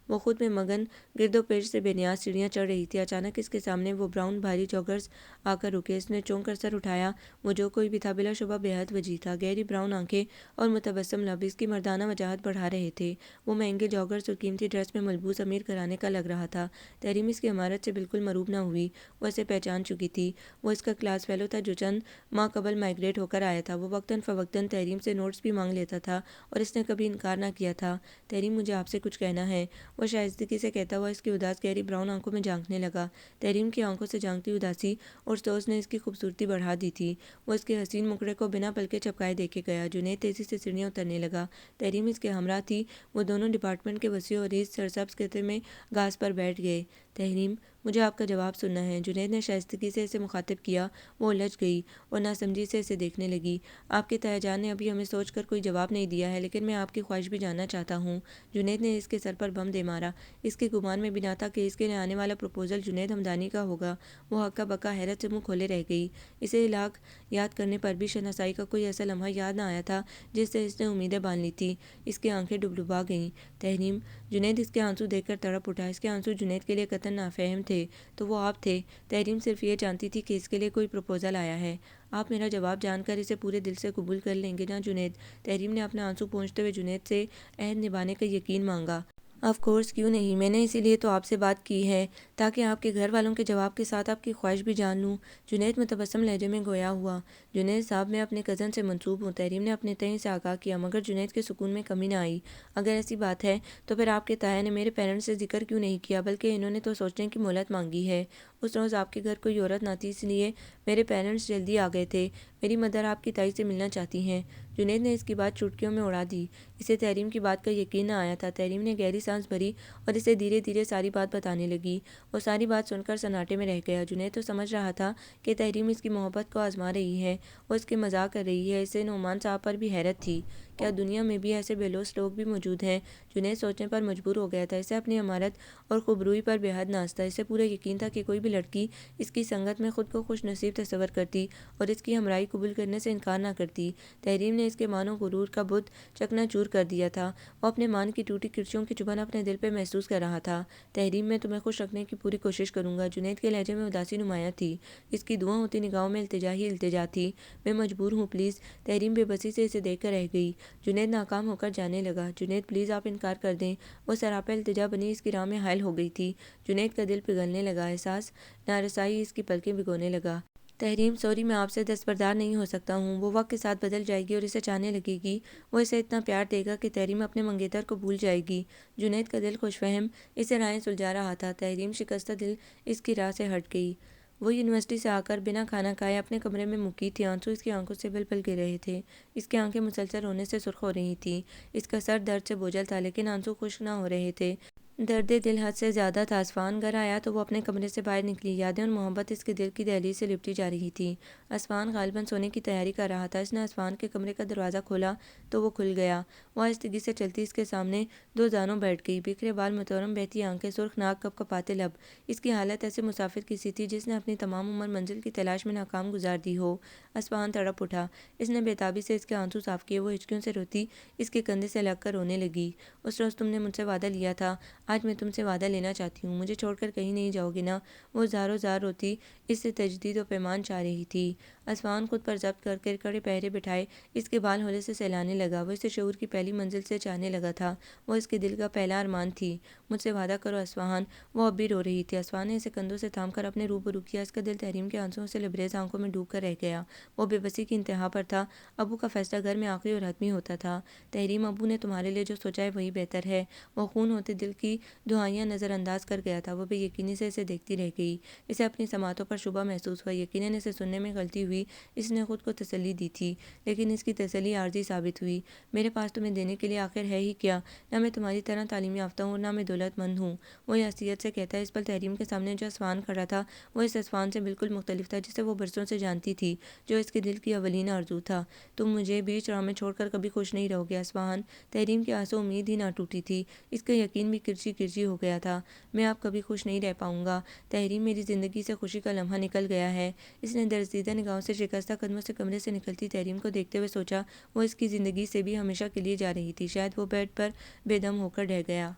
وہ خود میں مگن گرد و پیش سے بے نیاز سیڑھیاں چڑھ رہی تھی۔ اچانک اس کے سامنے وہ براؤن بھاری جاگرز آ کر رکے۔ اس نے چونک کر سر اٹھایا۔ وہ جو کوئی بھی تھا بلا شبہ بے حد وجیح تھا۔ گہری براؤن آنکھیں اور متبسم لب اس کی مردانہ وجاہت بڑھا رہے تھے۔ وہ مہنگے جاگرز اور قیمتی ڈریس میں ملبوس امیر گھرانے کا لگ رہا تھا۔ تحریم اس کی عمارت سے بالکل مروب نہ ہوئی۔ وہ اسے پہچان چکی تھی۔ وہ اس کا کلاس فیلو تھا جو چند ماہ قبل مائیگریٹ ہو کر آیا تھا۔ وہ وقتاً فوقتاً تحریم سے نوٹس بھی مانگ لیتا تھا اور اس نے کبھی انکار نہ کیا تھا۔ تحریم مجھے آپ سے کچھ کہنا ہے، وہ شائستگی سے کہتا ہوا اس کی اداس گہری براؤن آنکھوں میں جھانکنے لگا۔ تحریم کی آنکھوں سے جھانکتی اداسی اور سوز نے اس کی خوبصورتی بڑھا دی تھی۔ وہ اس کے حسین مکڑے کو بنا پلکے جھپکائے دیکھے گیا۔ جنید تیزی سے سیڑھیاں اترنے لگا۔ تحریم اس کے ہمراہ تھی۔ وہ دونوں ڈپارٹمنٹ کے وسیع و عریض سرسبز خطے میں گھاس پر بیٹھ گئے۔ تحریم، مجھے آپ کا جواب سننا ہے، جنید نے شائستگی سے اسے مخاطب کیا۔ وہ الجھ گئی اور ناسمجھی سے اسے دیکھنے لگی۔ آپ کے تایا جان نے ابھی ہمیں سوچ کر کوئی جواب نہیں دیا ہے، لیکن میں آپ کی خواہش بھی جاننا چاہتا ہوں۔ جنید نے اس کے سر پر بم دے مارا۔ اس کے گمان میں بھی نہ تھا کہ اس کے لیے آنے والا پروپوزل جنید ہمدانی کا ہوگا۔ وہ ہکا بکا حیرت سے منہ کھولے رہ گئی۔ اسے لاکھ یاد کرنے پر بھی شناسائی کا کوئی ایسا لمحہ یاد نہ آیا تھا جس سے اس نے امیدیں باندھ لی تھیں۔ اس کی آنکھیں ڈبڈبا گئیں۔ تحریم، جنید اس کے آنسو دیکھ کر تڑپ اٹھا۔ اس کے آنسو جنید کے لیے قطعاً نافہم تھے۔ تو وہ آپ تھے۔ تحریم صرف یہ جانتی تھی کہ اس کے لیے کوئی پروپوزل آیا ہے۔ آپ میرا جواب جان کر اسے پورے دل سے قبول کر لیں گے نا جنید؟ تحریم نے اپنے آنسو پونچھتے ہوئے جنید سے عہد نبھانے کا یقین مانگا۔ آف کورس، کیوں نہیں، میں نے اسی لیے تو آپ سے بات کی ہے تاکہ آپ کے گھر والوں کے جواب کے ساتھ آپ کی خواہش بھی جان لوں۔ جنید متبسم لہجے میں گویا ہوا۔ جنید صاحب، میں اپنے کزن سے منسوب ہوں، تحریم نے اپنے تہیں سے آگاہ کیا، مگر جنید کے سکون میں کمی نہ آئی۔ اگر ایسی بات ہے تو پھر آپ کے تایا نے میرے پیرنٹس سے ذکر کیوں نہیں کیا، بلکہ انہوں نے تو سوچنے کی مہلت مانگی ہے۔ اس روز آپ کے گھر کوئی عورت نہ تھی، اس لیے میرے پیرنٹس جلدی آ گئے تھے۔ میری مدر آپ کی تائی سے ملنا چاہتی ہیں۔ جنید نے اس کی بات چٹکیوں میں اڑا دی۔ اسے تحریم کی بات کا یقین نہ آیا تھا۔ تحریم نے گہری سانس بھری اور اسے دھیرے دھیرے ساری بات بتانے لگی۔ وہ ساری بات سن کر سناٹے میں رہ گیا۔ جنید تو سمجھ رہا تھا کہ تحریم اس کی محبت کو آزما رہی ہے، وہ اس کے مذاق کر رہی ہے۔ اسے نعمان صاحب پر بھی حیرت تھی۔ کیا دنیا میں بھی ایسے بے لوث لوگ بھی موجود ہیں؟ جنید سوچنے پر مجبور ہو گیا تھا۔ اسے اپنی عمارت اور خوبروئی پر بے حد ناز تھا۔ اسے پورا یقین تھا کہ کوئی بھی لڑکی اس کی سنگت میں خود کو خوش نصیب تصور کرتی اور اس کی ہمراہی قبول کرنے سے انکار نہ کرتی۔ تحریم نے اس کے مان و غرور کا بت چکنا چور کر دیا تھا۔ وہ اپنے مان کی ٹوٹی کرچیوں کی چبھن اپنے دل پہ محسوس کر رہا تھا۔ تحریم، میں تمہیں خوش رکھنے کی پوری کوشش کروں گا۔ جنید کے لہجے میں اداسی نمایاں تھی۔ اس کی دعا ہوتی نگاہوں میں التجا ہی التجا تھی۔ میں مجبور ہوں، پلیز۔ تحریم بے بسی سے اسے دیکھ کر رہ گئی۔ جنید ناکام ہو کر جانے لگا۔ جنید پلیز، آپ انکار کر دیں۔ وہ سراپا التجا بنی اس کی راہ میں حائل ہو گئی تھی۔ جنید کا دل پگھلنے لگا۔ احساس نارسائی اس کی پلکیں بھگونے لگا۔ تحریم، سوری، میں آپ سے دستبردار نہیں ہو سکتا ہوں۔ وہ وقت کے ساتھ بدل جائے گی اور اسے چاہنے لگے گی۔ وہ اسے اتنا پیار دے گا کہ تحریم اپنے منگیتر کو بھول جائے گی۔ جنید کا دل خوش فہم اسے راہیں سلجھا رہا تھا۔ تحریم شکستہ دل اس کی راہ سے ہٹ گئی۔ وہ یونیورسٹی سے آ کر بنا کھانا کھائے اپنے کمرے میں مقیم تھی۔ آنسو اس کی آنکھوں سے پل پل گر رہے تھے۔ اس کی آنکھیں مسلسل رونے سے سرخ ہو رہی تھیں۔ اس کا سر درد سے بوجھل تھا، لیکن آنسو خشک نہ ہو رہے تھے۔ درد دل حد سے زیادہ تھا۔ اصفہان گھر آیا تو وہ اپنے کمرے سے باہر نکلی۔ یادیں اور محبت اس کے دل کی دہلیز سے لپٹی جا رہی تھی۔ اصفہان غالباً سونے کی تیاری کر رہا تھا۔ اس نے اصفہان کے کمرے کا دروازہ کھولا تو وہ کھل گیا۔ وہ آہستگی سے چلتی اس کے سامنے دو زانوں بیٹھ گئی۔ بکھرے بال، متورم بہتی آنکھیں، سرخ ناک، کپ کپاتے لب۔ اس کی حالت ایسے مسافر کی سی تھی جس نے اپنی تمام عمر منزل کی تلاش میں ناکام گزار دی ہو۔ اصفہان تڑپ اٹھا۔ اس نے بے تابی سے اس کے آنسو صاف کیے۔ وہ ہچکیوں سے روتی اس کے کندھے سے لگ کر رونے لگی۔ اس روز تم نے مجھ سے وعدہ لیا تھا، آج میں تم سے وعدہ لینا چاہتی ہوں، مجھے چھوڑ کر کہیں نہیں جاؤ گے نا؟ وہ زاروں زار روتی اس سے تجدید و پیمان چاہ رہی تھی۔ اصفہان خود پر ضبط کر کے کڑے پہرے بٹھائے اس کے بال ہولے سے سہلانے لگا۔ وہ اسے شعور کی پہلی منزل سے چاہنے لگا تھا، وہ اس کے دل کا پہلا ارمان تھی۔ مجھ سے وعدہ کرو اصفہان۔ وہ اب بھی رو رہی تھی۔ اصفہان نے اسے کندھوں سے تھام کر اپنے روبرو کیا۔ اس کا دل تحریم کے آنسوؤں سے لبریز آنکھوں میں ڈوب کر رہ گیا۔ وہ بے بسی کی انتہا پر تھا۔ ابو کا فیصلہ گھر میں آخری اور حتمی ہوتا تھا۔ تحریم، ابو نے تمہارے لیے جو سوچا ہے وہی بہتر ہے۔ وہ خون ہوتے دل کی دعائیاں نظر انداز کر گیا تھا۔ وہ بے یقینی سے اسے دیکھتی رہ گئی۔ اسے اپنی سماعتوں پر شبہ محسوس ہوا۔ یقیناً اسے سننے میں غلطی ہوئی۔ اس نے خود کو تسلی دی تھی، لیکن اس کی تسلی عارضی ثابت ہوئی۔ میرے پاس تمہیں دینے کے لیے آخر ہے ہی کیا؟ نہ میں تمہاری طرح تعلیم یافتہ ہوں اور نہ میں دولت مند ہوں، وہ حیثیت سے کہتا ہے۔ اس پل تحریم کے سامنے جو اصفہان کھڑا تھا وہ اس اصفہان سے بالکل مختلف تھا جسے وہ برسوں سے جانتی تھی، جو اس کے دل کی اولین آرزو تھا۔ تم مجھے بیچ راہ میں چھوڑ کر کبھی خوش نہیں رہو گے اصفہان۔ تحریم کے آنسوں امید ہی نہ ٹوٹی تھی، اس کا یقین بھی کرچی کرچی ہو گیا تھا۔ میں اب کبھی خوش نہیں رہ پاؤں گا تحریم، میری زندگی سے خوشی کا لمحہ نکل گیا ہے۔ اس نے درزدیدہ نگاہوں سے شکستہ قدموں سے کمرے سے نکلتی تحریم کو دیکھتے ہوئے سوچا، وہ اس کی زندگی سے بھی ہمیشہ کے لیے جا رہی تھی۔ شاید وہ بیڈ پر بے دم ہو کر رہ گیا۔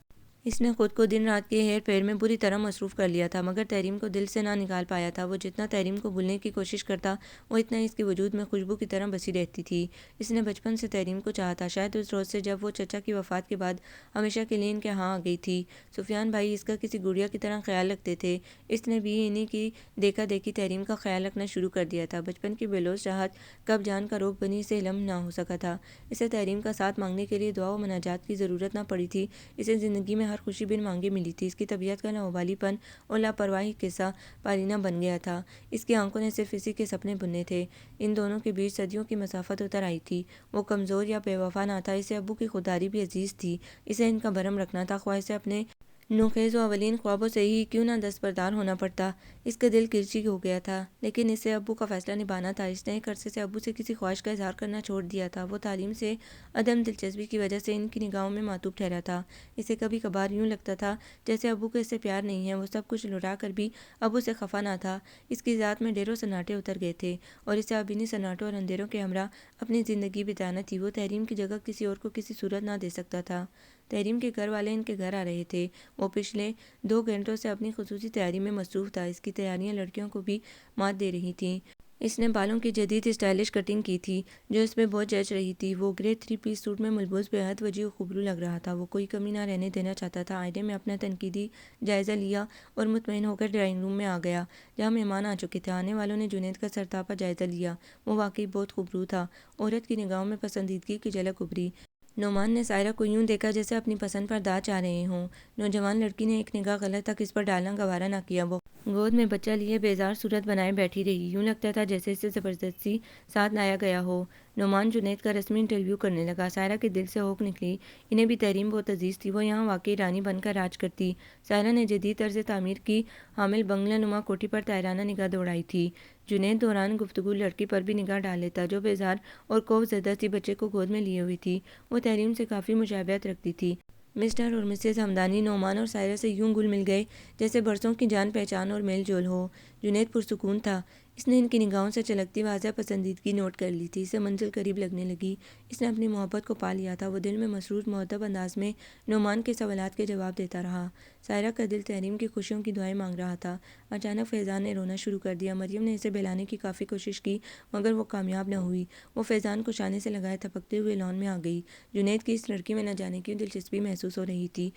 اس نے خود کو دن رات کے ہیر پھیر میں بری طرح مصروف کر لیا تھا، مگر تحریم کو دل سے نہ نکال پایا تھا۔ وہ جتنا تحریم کو بھولنے کی کوشش کرتا، وہ اتنا اس کے وجود میں خوشبو کی طرح بسی رہتی تھی۔ اس نے بچپن سے تحریم کو چاہا تھا، شاید اس روز سے جب وہ چچا کی وفات کے بعد ہمیشہ کے لیے ان کے ہاں آ گئی تھی۔ سفیان بھائی اس کا کسی گڑیا کی طرح خیال رکھتے تھے۔ اس نے بھی انہی کی دیکھا دیکھی تحریم کا خیال رکھنا شروع کر دیا تھا۔ بچپن کی بے لوث چاہت کب جان کا روگ بنی اسے علم نہ ہو سکا تھا۔ اسے تحریم کا ساتھ مانگنے کے لیے دعا و مناجات کی ضرورت نہ پڑی تھی۔ اسے زندگی میں ہر خوشی بن مانگے ملی تھی۔ اس کی طبیعت کا لاابالی پن اور لاپرواہی قصہ پالینہ بن گیا تھا۔ اس کی آنکھوں نے صرف اسی کے سپنے بنے تھے۔ ان دونوں کے بیچ صدیوں کی مسافت اتر آئی تھی۔ وہ کمزور یا بے وفا نہ تھا، اسے ابو کی خودداری بھی عزیز تھی۔ اسے ان کا بھرم رکھنا تھا، خواہ اسے اپنے نوخیز و اولین خوابوں سے ہی کیوں نہ دستبردار ہونا پڑتا۔ اس کا دل کرچی ہو گیا تھا، لیکن اسے ابو کا فیصلہ نبھانا تھا۔ اس نے ایک عرصے سے ابو سے کسی خواہش کا اظہار کرنا چھوڑ دیا تھا۔ وہ تعلیم سے عدم دلچسپی کی وجہ سے ان کی نگاہوں میں معطوف ٹھہرا تھا۔ اسے کبھی کبھار یوں لگتا تھا جیسے ابو کو اس سے پیار نہیں ہے۔ وہ سب کچھ لٹا کر بھی ابو سے خفا نہ تھا۔ اس کی ذات میں ڈھیروں سناٹے اتر گئے تھے اور اسے اب انہی سناٹوں اور اندھیروں کے ہمراہ اپنی زندگی بتانا تھی۔ وہ تحریم کی جگہ کسی اور کو کسی صورت نہ دے سکتا تھا۔ تحریم کے گھر والے ان کے گھر آ رہے تھے۔ وہ پچھلے 2 گھنٹوں سے اپنی خصوصی تیاری میں مصروف تھا۔ اس کی تیاریاں لڑکیوں کو بھی مات دے رہی تھیں۔ اس نے بالوں کی جدید اسٹائلش کٹنگ کی تھی جو اس پہ بہت جچ رہی تھی۔ وہ گرے 3 پیس سوٹ میں ملبوس بے حد وجیح و خوبرو لگ رہا تھا۔ وہ کوئی کمی نہ رہنے دینا چاہتا تھا۔ آئینے میں اپنا تنقیدی جائزہ لیا اور مطمئن ہو کر ڈرائنگ روم میں آ گیا جہاں مہمان آ چکے تھے۔ آنے والوں نے جنید کا سرتاپا جائزہ لیا۔ وہ واقعی بہت خوبرو تھا۔ عورت کی نگاہوں میں پسندیدگی کی جھلک ابھری۔ نعمان نے سائرہ کو یوں دیکھا جیسے اپنی پسند پر داغ چاہ رہے ہوں۔ نوجوان لڑکی نے ایک نگاہ غلط تک اس پر ڈالنا گوارا نہ کیا۔ وہ گود میں بچہ لیے بیزار صورت بنائے بیٹھی رہی۔ یوں لگتا تھا جیسے اسے زبردستی ساتھ لایا گیا ہو۔ نعمان جنید کا رسمی انٹرویو کرنے لگا۔ سائرہ کے دل سے ہوک نکلی۔ انہیں بھی تحریم بہت عزیز تھی۔ وہ یہاں واقعی رانی بن کر راج کرتی۔ سائرہ نے جدید طرز تعمیر کی حامل بنگلہ نما کوٹھی پر طائرانہ نگاہ دوڑائی تھی۔ جنید دوران گفتگو لڑکی پر بھی نگاہ ڈال لیتا جو بیزار اور خوف زدہ سی بچے کو گود میں لیے ہوئی تھی۔ وہ تحریم سے کافی مشابہت رکھتی تھی۔ مسٹر اور مسز ہمدانی نعمان اور سائرہ سے یوں گل مل گئے جیسے برسوں کی جان پہچان اور میل جول ہو۔ جنید پرسکون تھا۔ اس نے ان کی نگاہوں سے چلکتی واضح پسندیدگی نوٹ کر لی تھی۔ اسے منزل قریب لگنے لگی۔ اس نے اپنی محبت کو پا لیا تھا۔ وہ دل میں مسرور مؤدب انداز میں نعمان کے سوالات کے جواب دیتا رہا۔ سائرہ کا دل تحریم کی خوشیوں کی دعائیں مانگ رہا تھا۔ اچانک فیضان نے رونا شروع کر دیا۔ مریم نے اسے بہلانے کی کافی کوشش کی مگر وہ کامیاب نہ ہوئی۔ وہ فیضان کو شانے سے لگائے تھپکتے ہوئے لان میں آ گئی۔ جنید کی اس لڑکی میں نہ جانے کیوں دلچسپی محسوس ہو رہی تھی۔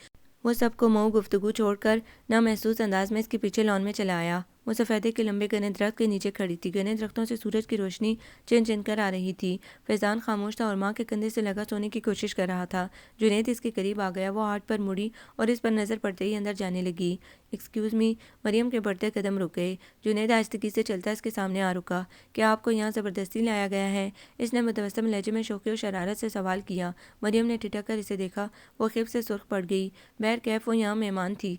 وہ سب کو مئو گفتگو چھوڑ کر نامحسوس انداز میں اس کے پیچھے لان میں چلا آیا۔ وہ سفیدے کے لمبے گھنے درخت کے نیچے کھڑی تھی۔ گھنے درختوں سے سورج کی روشنی چن چن کر آ رہی تھی۔ فیضان خاموش تھا اور ماں کے کندھے سے لگا سونے کی کوشش کر رہا تھا۔ جنید اس کے قریب آ گیا۔ وہ آہٹ پر مڑی اور اس پر نظر پڑتے ہی اندر جانے لگی۔ Excuse me. مریم کے بڑھتے قدم رک گئے۔ جنید آہستگی سے چلتا اس کے سامنے آ رکا۔ کیا آپ کو یہاں زبردستی لایا گیا ہے؟ اس نے متوسم لہجے میں شوخی و شرارت سے سوال کیا۔ مریم نے ٹھٹک کر اسے دیکھا۔ وہ خف سے سرخ پڑ گئی۔ بہرکیف وہ یہاں مہمان تھی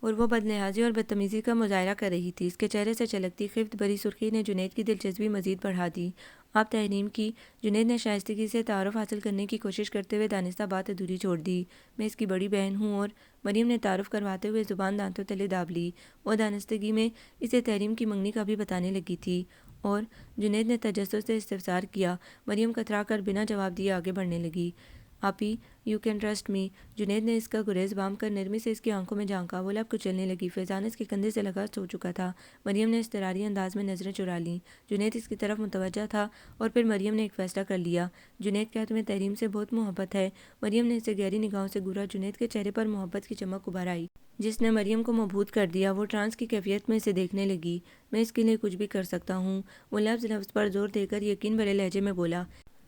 اور وہ بدلحاظی اور بدتمیزی کا مظاہرہ کر رہی تھی۔ اس کے چہرے سے چلکتی خفت بھری سرخی نے جنید کی دلچسپی مزید بڑھا دی۔ آپ تحریم کی؟ جنید نے شائستگی سے تعارف حاصل کرنے کی کوشش کرتے ہوئے دانستہ بات ادھوری چھوڑ دی۔ میں اس کی بڑی بہن ہوں اور مریم نے تعارف کرواتے ہوئے زبان دانتوں تلے داب لی۔ وہ دانستگی میں اسے تحریم کی منگنی کا بھی بتانے لگی تھی۔ اور جنید نے تجسس سے استفسار کیا۔ مریم کترا کر بنا جواب دیے آگے بڑھنے لگی۔ آپی you can trust me. Junaid نے اس کا گریز بام کر نرمی سے اس کی آنکھوں میں جھانکا۔ وہ لب کچلنے لگی۔ فیضان اس کے کندھے سے لگا سو چکا تھا۔ مریم نے اضطراری انداز میں نظریں چرا لیں۔ جنید اس کی طرف متوجہ تھا اور پھر مریم نے ایک فیصلہ کر لیا۔ جنید کیا تمہیں تحریم سے بہت محبت ہے؟ مریم نے اسے گہری نگاہوں سے گھورا۔ جنید کے چہرے پر محبت کی چمک ابھر آئی جس نے مریم کو مبہوت کر دیا۔ وہ ٹرانس کی کیفیت میں اسے دیکھنے لگی۔ میں اس کے لیے کچھ بھی کر سکتا ہوں، وہ لفظ پر زور دے کر یقین بھرے لہجے میں بولا۔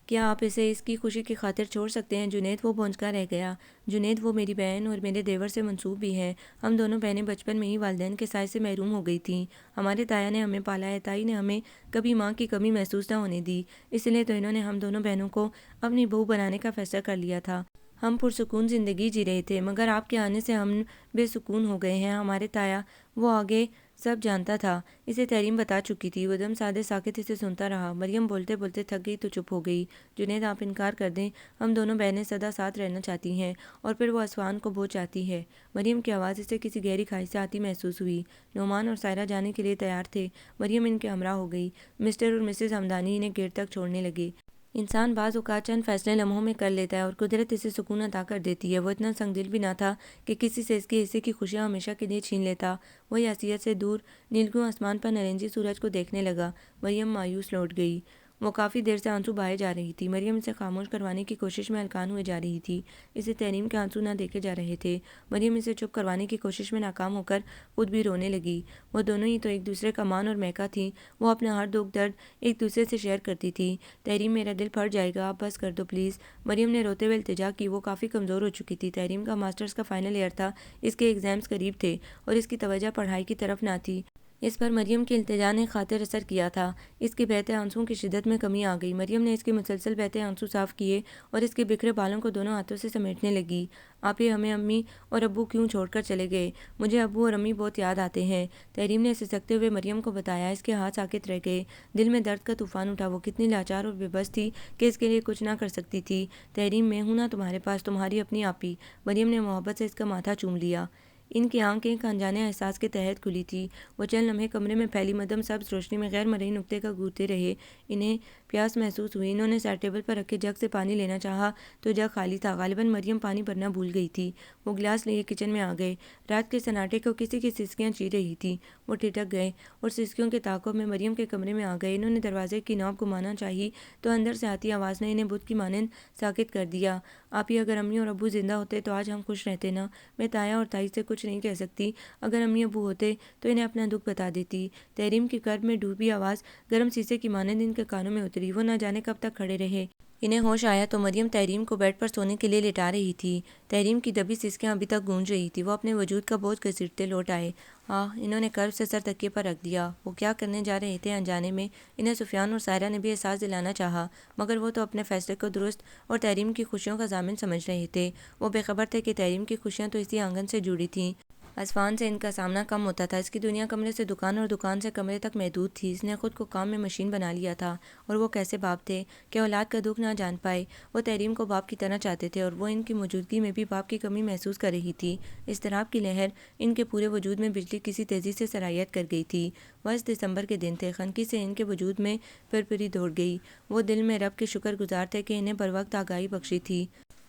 کیا آپ اسے اس کی خوشی کی خاطر چھوڑ سکتے ہیں؟ جنید وہ بھونچکا رہ گیا۔ جنید وہ میری بہن اور میرے دیور سے منسوب بھی ہے۔ ہم دونوں بہنیں بچپن میں ہی والدین کے سائے سے محروم ہو گئی تھیں۔ ہمارے تایا نے ہمیں پالا ہے، تائی نے ہمیں کبھی ماں کی کمی محسوس نہ ہونے دی، اس لیے تو انہوں نے ہم دونوں بہنوں کو اپنی بہو بنانے کا فیصلہ کر لیا تھا۔ ہم پرسکون زندگی جی رہے تھے، مگر آپ کے آنے سے ہم بے سکون ہو گئے ہیں۔ ہمارے تایا، وہ آگے سب جانتا تھا، اسے تحریم بتا چکی تھی۔ وہ دم سادے ساکت اسے سنتا رہا۔ مریم بولتے بولتے تھک گئی تو چپ ہو گئی۔ جنید آپ انکار کر دیں، ہم دونوں بہنیں سدا ساتھ رہنا چاہتی ہیں، اور پھر وہ اصفہان کو بہت چاہتی ہے۔ مریم کی آواز اسے کسی گہری خواہش سے آتی محسوس ہوئی۔ نعمان اور سائرہ جانے کے لیے تیار تھے۔ مریم ان کے ہمراہ ہو گئی۔ مسٹر اور مسز حمدانی انہیں گیٹ تک چھوڑنے لگے۔ انسان بعض اوقات چند فیصلے لمحوں میں کر لیتا ہے اور قدرت اسے سکون عطا کر دیتی ہے۔ وہ اتنا سنگ دل بھی نہ تھا کہ کسی سے اس کے حصے کی خوشیاں ہمیشہ کے لیے چھین لیتا۔ وہ حیثیت سے دور نیلگوں آسمان پر نارنجی سورج کو دیکھنے لگا۔ مریم مایوس لوٹ گئی۔ وہ کافی دیر سے آنسو بہائے جا رہی تھی۔ مریم اسے خاموش کروانے کی کوشش میں ہلکان ہوئے جا رہی تھی۔ اسے تحریم کے آنسو نہ دیکھے جا رہے تھے۔ مریم اسے چپ کروانے کی کوشش میں ناکام ہو کر خود بھی رونے لگی۔ وہ دونوں ہی تو ایک دوسرے کا مان اور میکا تھیں۔ وہ اپنا ہر دکھ درد ایک دوسرے سے شیئر کرتی تھی۔ تحریم میرا دل پھٹ جائے گا، آپ بس کر دو پلیز، مریم نے روتے ہوئے التجا کی۔ وہ کافی کمزور ہو چکی تھی۔ تحریم کا ماسٹرز کا فائنل ایئر تھا، اس کے ایگزامز قریب تھے اور اس کی توجہ پڑھائی کی طرف نہ تھی۔ اس پر مریم کی التجا نے خاطر اثر کیا تھا۔ اس کے بہتے آنسوؤں کی شدت میں کمی آ گئی۔ مریم نے اس کے مسلسل بہتے آنسو صاف کیے اور اس کے بکھرے بالوں کو دونوں ہاتھوں سے سمیٹنے لگی۔ آپ یہ ہمیں امی اور ابو کیوں چھوڑ کر چلے گئے؟ مجھے ابو اور امی بہت یاد آتے ہیں، تحریم نے سسکتے ہوئے مریم کو بتایا۔ اس کے ہاتھ ساکت رہ گئے۔ دل میں درد کا طوفان اٹھا۔ وہ کتنی لاچار اور بے بس تھی کہ اس کے لیے کچھ نہ کر سکتی تھی۔ تحریم، میں ہوں نا تمہارے پاس، تمہاری اپنی آپی۔ مریم نے محبت سے اس کا ماتھا چوم لیا۔ ان کی آنکھیں ایک انجانے احساس کے تحت کھلی تھی۔ وہ چند لمحے کمرے میں پھیلی مدھم سبز روشنی میں غیر مرئی نقطے کا گھورتے رہے۔ انہیں پیاس محسوس ہوئی۔ انہوں نے سائڈ ٹیبل پر رکھے جگ سے پانی لینا چاہا تو جگ خالی تھا۔ غالباً مریم پانی بھرنا بھول گئی تھی۔ وہ گلاس لیے کچن میں آ گئے۔ رات کے سناٹے کو کسی کی سسکیاں چیر رہی تھیں۔ وہ ٹھٹک گئے اور سسکیوں کے تعاقب میں مریم کے کمرے میں آ گئے۔ انہوں نے دروازے کی نوب گھمانا چاہی تو اندر سے آتی آواز نے انہیں بت کی مانند ساکت کر دیا۔ آپی، اگر امی اور ابو زندہ ہوتے تو آج ہم خوش رہتے نا؟ میں تایا اور تائی سے کچھ نہیں کہہ سکتی۔ اگر امی ابو ہوتے تو انہیں اپنا دکھ بتا دیتی۔ تحریم کی کرب میں ڈوبی آواز گرم سیسے کی مانند ان کے کانوں میں اتری۔ وہ نہ جانے کب تک کھڑے رہے۔ انہیں ہوش آیا تو مریم تحریم کو بیڈ پر سونے کے لیے لٹا رہی تھی۔ تحریم کی دبی سسکیاں ابھی تک گونج رہی تھی۔ وہ اپنے وجود کا بوجھ گھسیٹتے لوٹ آئے۔ انہوں نے کرب سے سر تکیے پر رکھ دیا۔ وہ کیا کرنے جا رہے تھے انجانے میں؟ انہیں سفیان اور سائرہ نے بھی احساس دلانا چاہا، مگر وہ تو اپنے فیصلے کو درست اور تحریم کی خوشیوں کا ضامن سمجھ رہے تھے۔ وہ بے خبر تھے کہ تحریم کی خوشیاں تو اسی آنگن سے جڑی تھیں۔ اصفہان سے ان کا سامنا کم ہوتا تھا۔ اس کی دنیا کمرے سے دکان اور دکان سے کمرے تک محدود تھی۔ اس نے خود کو کام میں مشین بنا لیا تھا۔ اور وہ کیسے باپ تھے کہ اولاد کا دکھ نہ جان پائے۔ وہ تحریم کو باپ کی طرح چاہتے تھے اور وہ ان کی موجودگی میں بھی باپ کی کمی محسوس کر رہی تھی۔ اضطراب کی لہر ان کے پورے وجود میں بجلی کسی تیزی سے سرایت کر گئی تھی۔ 22 دسمبر کے دن تھے۔ خنکی سے ان کے وجود میں پھرپھری دوڑ گئی۔ وہ دل میں رب کے شکر گزار تھے کہ انہیں بروقت آگاہی بخشی تھی۔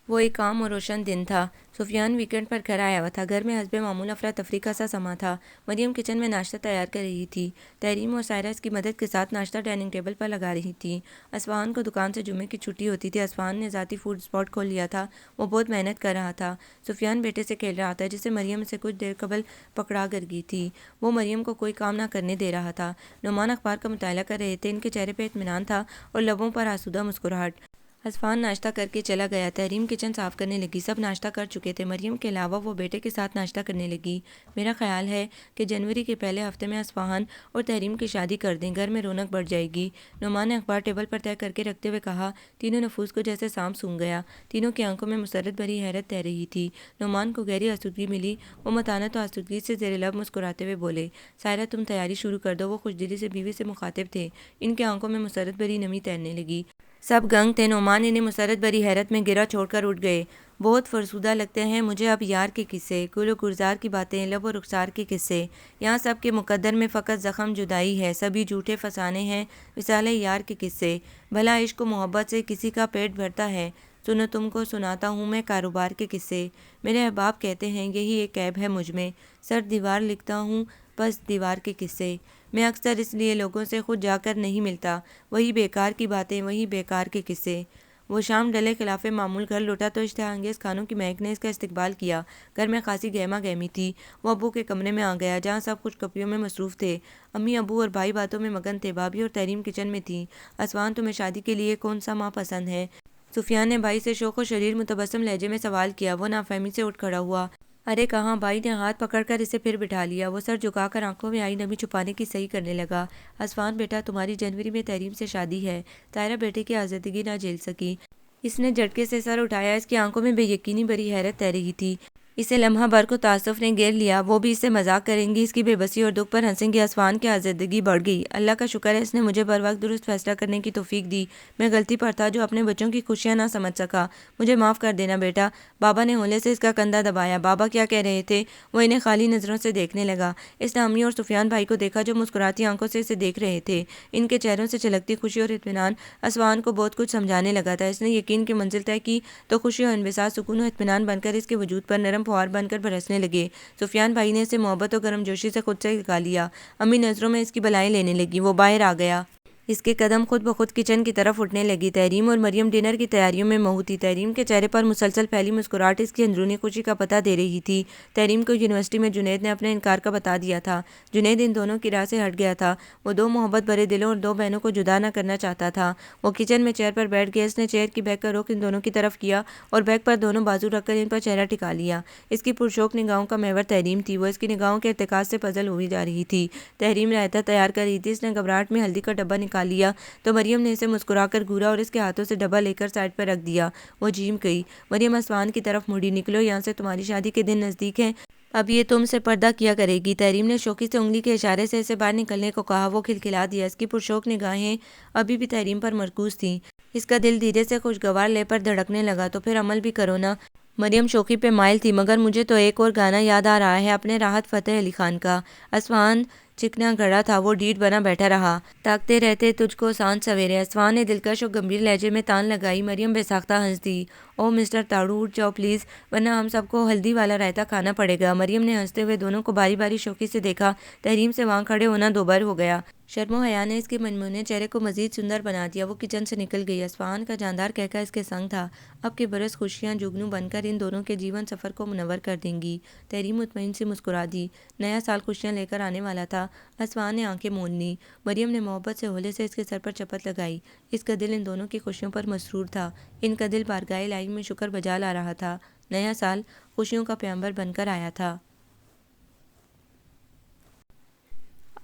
وہ ایک عام اور روشن دن تھا۔ سفیان ویکنڈ پر گھر آیا ہوا تھا۔ گھر میں حسب معمول افراتفری کا سا سما تھا۔ مریم کچن میں ناشتہ تیار کر رہی تھی۔ تحریم اور سائرہ اس کی مدد کے ساتھ ناشتہ ڈائننگ ٹیبل پر لگا رہی تھی۔ اصفہان کو دکان سے جمعے کی چھٹی ہوتی تھی۔ اصفہان نے ذاتی فوڈ اسپاٹ کھول لیا تھا۔ وہ بہت محنت کر رہا تھا۔ سفیان بیٹے سے کھیل رہا تھا جسے مریم سے کچھ دیر قبل پکڑا کر گئی تھی۔ وہ مریم کو کوئی کام نہ کرنے دے رہا تھا۔ نعمان اخبار کا مطالعہ کر رہے تھے۔ ان کے چہرے پہ اطمینان تھا اور لبوں پر آسودہ مسکراہٹ۔ اصفہان ناشتہ کر کے چلا گیا۔ تحریم کچن صاف کرنے لگی۔ سب ناشتہ کر چکے تھے۔ مریم کے علاوہ وہ بیٹے کے ساتھ ناشتہ کرنے لگی۔ میرا خیال ہے کہ جنوری کے پہلے ہفتے میں اصفہان اور تحریم کی شادی کر دیں، گھر میں رونق بڑھ جائے گی، نعمان نے اخبار ٹیبل پر طے کر کے رکھتے ہوئے کہا۔ تینوں نفوس کو جیسے سانپ سونگھ گیا۔ تینوں کی آنکھوں میں مسرت بھری حیرت تہ رہی تھی۔ نعمان کو گہری آسودگی ملی۔ وہ متانت و آسودگی سے زیر لب مسکراتے ہوئے بولے، سائرہ تم تیاری شروع کر دو۔ وہ خوش دلی سے بیوی سے مخاطب تھے۔ ان کی آنکھوں میں مسرت بھری نمی تیرنے لگی۔ سب گنگ تھے۔ نعمان انہیں مسرت بھری حیرت میں گرا چھوڑ کر اٹھ گئے۔ بہت فرسودہ لگتے ہیں مجھے اب یار کے قصے، گل و گلزار کی باتیں، لب و رخسار کے قصے۔ یہاں سب کے مقدر میں فقط زخم جدائی ہے، سبھی جھوٹے فسانے ہیں وصال یار کے قصے۔ بھلا عشق و محبت سے کسی کا پیٹ بھرتا ہے؟ سنو تم کو سناتا ہوں میں کاروبار کے قصے۔ میرے احباب کہتے ہیں یہی ایک عیب ہے مجھ میں، سر دیوار لکھتا ہوں بس دیوار کے قصے۔ میں اکثر اس لیے لوگوں سے خود جا کر نہیں ملتا، وہی بیکار کی باتیں، وہی بیکار کے قصے۔ وہ شام ڈلے خلاف معمول گھر لوٹا تو اشتہا انگیز کھانوں کی مہک نے اس کا استقبال کیا۔ گھر میں خاصی گہما گہمی تھی۔ وہ ابو کے کمرے میں آ گیا جہاں سب خوش کپیوں میں مصروف تھے۔ امی ابو اور بھائی باتوں میں مگن تھے۔ بھابھی اور تحریم کچن میں تھیں۔ اسوان تمہیں شادی کے لیے کون سا ماہ پسند ہے؟ سفیان نے بھائی سے شوق و شریر متبسم لہجے میں سوال کیا۔ وہ نافہمی سے اٹھ کھڑا ہوا۔ ارے کہاں؟ بھائی نے ہاتھ پکڑ کر اسے پھر بٹھا لیا۔ وہ سر جھکا کر آنکھوں میں آئی نمی چھپانے کی صحیح کرنے لگا۔ اسوان بیٹا تمہاری جنوری میں تحریم سے شادی ہے۔ طاہرہ بیٹے کی آزردگی نہ جھیل سکی۔ اس نے جھٹکے سے سر اٹھایا۔ اس کی آنکھوں میں بے یقینی بھری حیرت تیر رہی تھی۔ اسے لمحہ بھر کو تعصف نے گھیر لیا۔ وہ بھی اس سے مذاق کریں گی، اس کی بے بسی اور دکھ پر ہنسیں گی۔ اسوان کی آزردگی بڑھ گئی۔ اللہ کا شکر ہے اس نے مجھے بر وقت درست فیصلہ کرنے کی توفیق دی۔ میں غلطی پر تھا جو اپنے بچوں کی خوشیاں نہ سمجھ سکا۔ مجھے معاف کر دینا بیٹا۔ بابا نے ہولے سے اس کا کندھا دبایا۔ بابا کیا کہہ رہے تھے؟ وہ انہیں خالی نظروں سے دیکھنے لگا۔ اس نے امی اور سفیان بھائی کو دیکھا جو مسکراتی آنکھوں سے اسے دیکھ رہے تھے۔ ان کے چہروں سے چھلکتی خوشی اور اطمینان اسوان کو بہت کچھ سمجھانے لگا تھا۔ اس نے یقین کی منزل طے کی تو خوشی و انبساط، سکون و اطمینان بن کر اس کے وجود پر نرم فوار بن کر برسنے لگے۔ سفیان بھائی نے اسے محبت و گرم جوشی سے خود سے لگا لیا۔ امی نظروں میں اس کی بلائیں لینے لگی۔ وہ باہر آ گیا۔ اس کے قدم خود بخود کچن کی طرف اٹھنے لگی۔ تحریم اور مریم ڈنر کی تیاریوں میں مہو تھی۔ تحریم کے چہرے پر مسلسل پھیلی مسکراہٹ اس کی اندرونی خوشی کا پتہ دے رہی تھی۔ تحریم کو یونیورسٹی میں جنید نے اپنے انکار کا بتا دیا تھا۔ جنید ان دونوں کی راہ سے ہٹ گیا تھا۔ وہ دو محبت بھرے دلوں اور دو بہنوں کو جدا نہ کرنا چاہتا تھا۔ وہ کچن میں چیئر پر بیٹھ گیا۔ اس نے چیئر کی بیک کا رخ ان دونوں کی طرف کیا اور بیک پر دونوں بازو رکھ کر ان پر چہرہ ٹکا لیا۔ اس کی پرشوق نگاہوں کا محور تحریم تھی۔ وہ اس کی نگاہوں کے ارتکاز سے پزل ہوئی جا رہی تھی۔ تحریم رائتہ تیار کر رہی تھی۔ اس نے گھبراہٹ میں ہلدی کا ڈبہ نکال لیا تو مریم نے اسے مسکرا کر گھورا اور اس کے ہاتھوں سے ڈبہ لے کر سائڈ پر رکھ دیا۔ وہ جھیم گئی۔ مریم اسوان کی طرف مڑی۔ نکلو یہاں سے، تمہاری شادی کے دن نزدیک ہیں، اب یہ تم سے پردہ کیا کرے گی۔ تحریم نے شوقی سے انگلی کے اشارے سے اسے باہر نکلنے کو کہا۔ وہ کھلکھلا دیا۔ اس کی پرشوق نگاہیں ابھی بھی تحریم پر مرکوز تھیں۔ اس کا دل دھیرے سے خوشگوار لے پر دھڑکنے لگا۔ تو پھر عمل بھی کرو نا۔ مریم شوخی پہ مائل تھی۔ مگر مجھے تو ایک اور گانا یاد آ رہا ہے، اپنے راحت فتح علی خان کا۔ اسوان چکنا گڑا تھا۔ وہ ڈیڑھ بنا بیٹھا رہا۔ تاکتے رہتے تجھ کو سانجھ سویرے۔ اسوان نے دلکش اور گمبھیر لہجے میں تان لگائی۔ مریم بے ساختہ ہنس دی۔ او مسٹر تاڑو اٹھ جاؤ پلیز، ورنہ ہم سب کو ہلدی والا رائتہ کھانا پڑے گا۔ مریم نے ہنستے ہوئے دونوں کو باری باری شوقی سے دیکھا۔ تحریم سے وہاں کھڑے ہونا دوبار ہو گیا۔ شرم و حیا نے اس کے منمونے چہرے کو مزید سندر بنا دیا۔ وہ کچن سے نکل گئی۔ اسوان کا جاندار کہکہ اس کے سنگ تھا۔ اب کے برس خوشیاں جگنو بن کر ان دونوں کے جیون سفر کو منور کر دیں گی۔ تحریم مطمئن سی مسکرا دی۔ نیا سال خوشیاں لے کر آنے والا تھا۔ اسوان نے آنکھیں مون لیں۔ مریم نے محبت سے ہولے سے اس کے سر پر چپت لگائی۔ اس کا دل ان دونوں کی خوشیوں پر مسرور تھا۔ ان کا دل بارگاہ الہی میں شکر بجا لا رہا تھا۔ نیا سال خوشیوں کا پیغمبر بن کر آیا تھا۔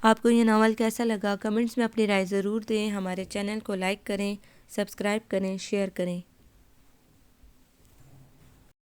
آپ کو یہ ناول کیسا لگا؟ کمنٹس میں اپنی رائے ضرور دیں۔ ہمارے چینل کو لائک کریں، سبسکرائب کریں، شیئر کریں۔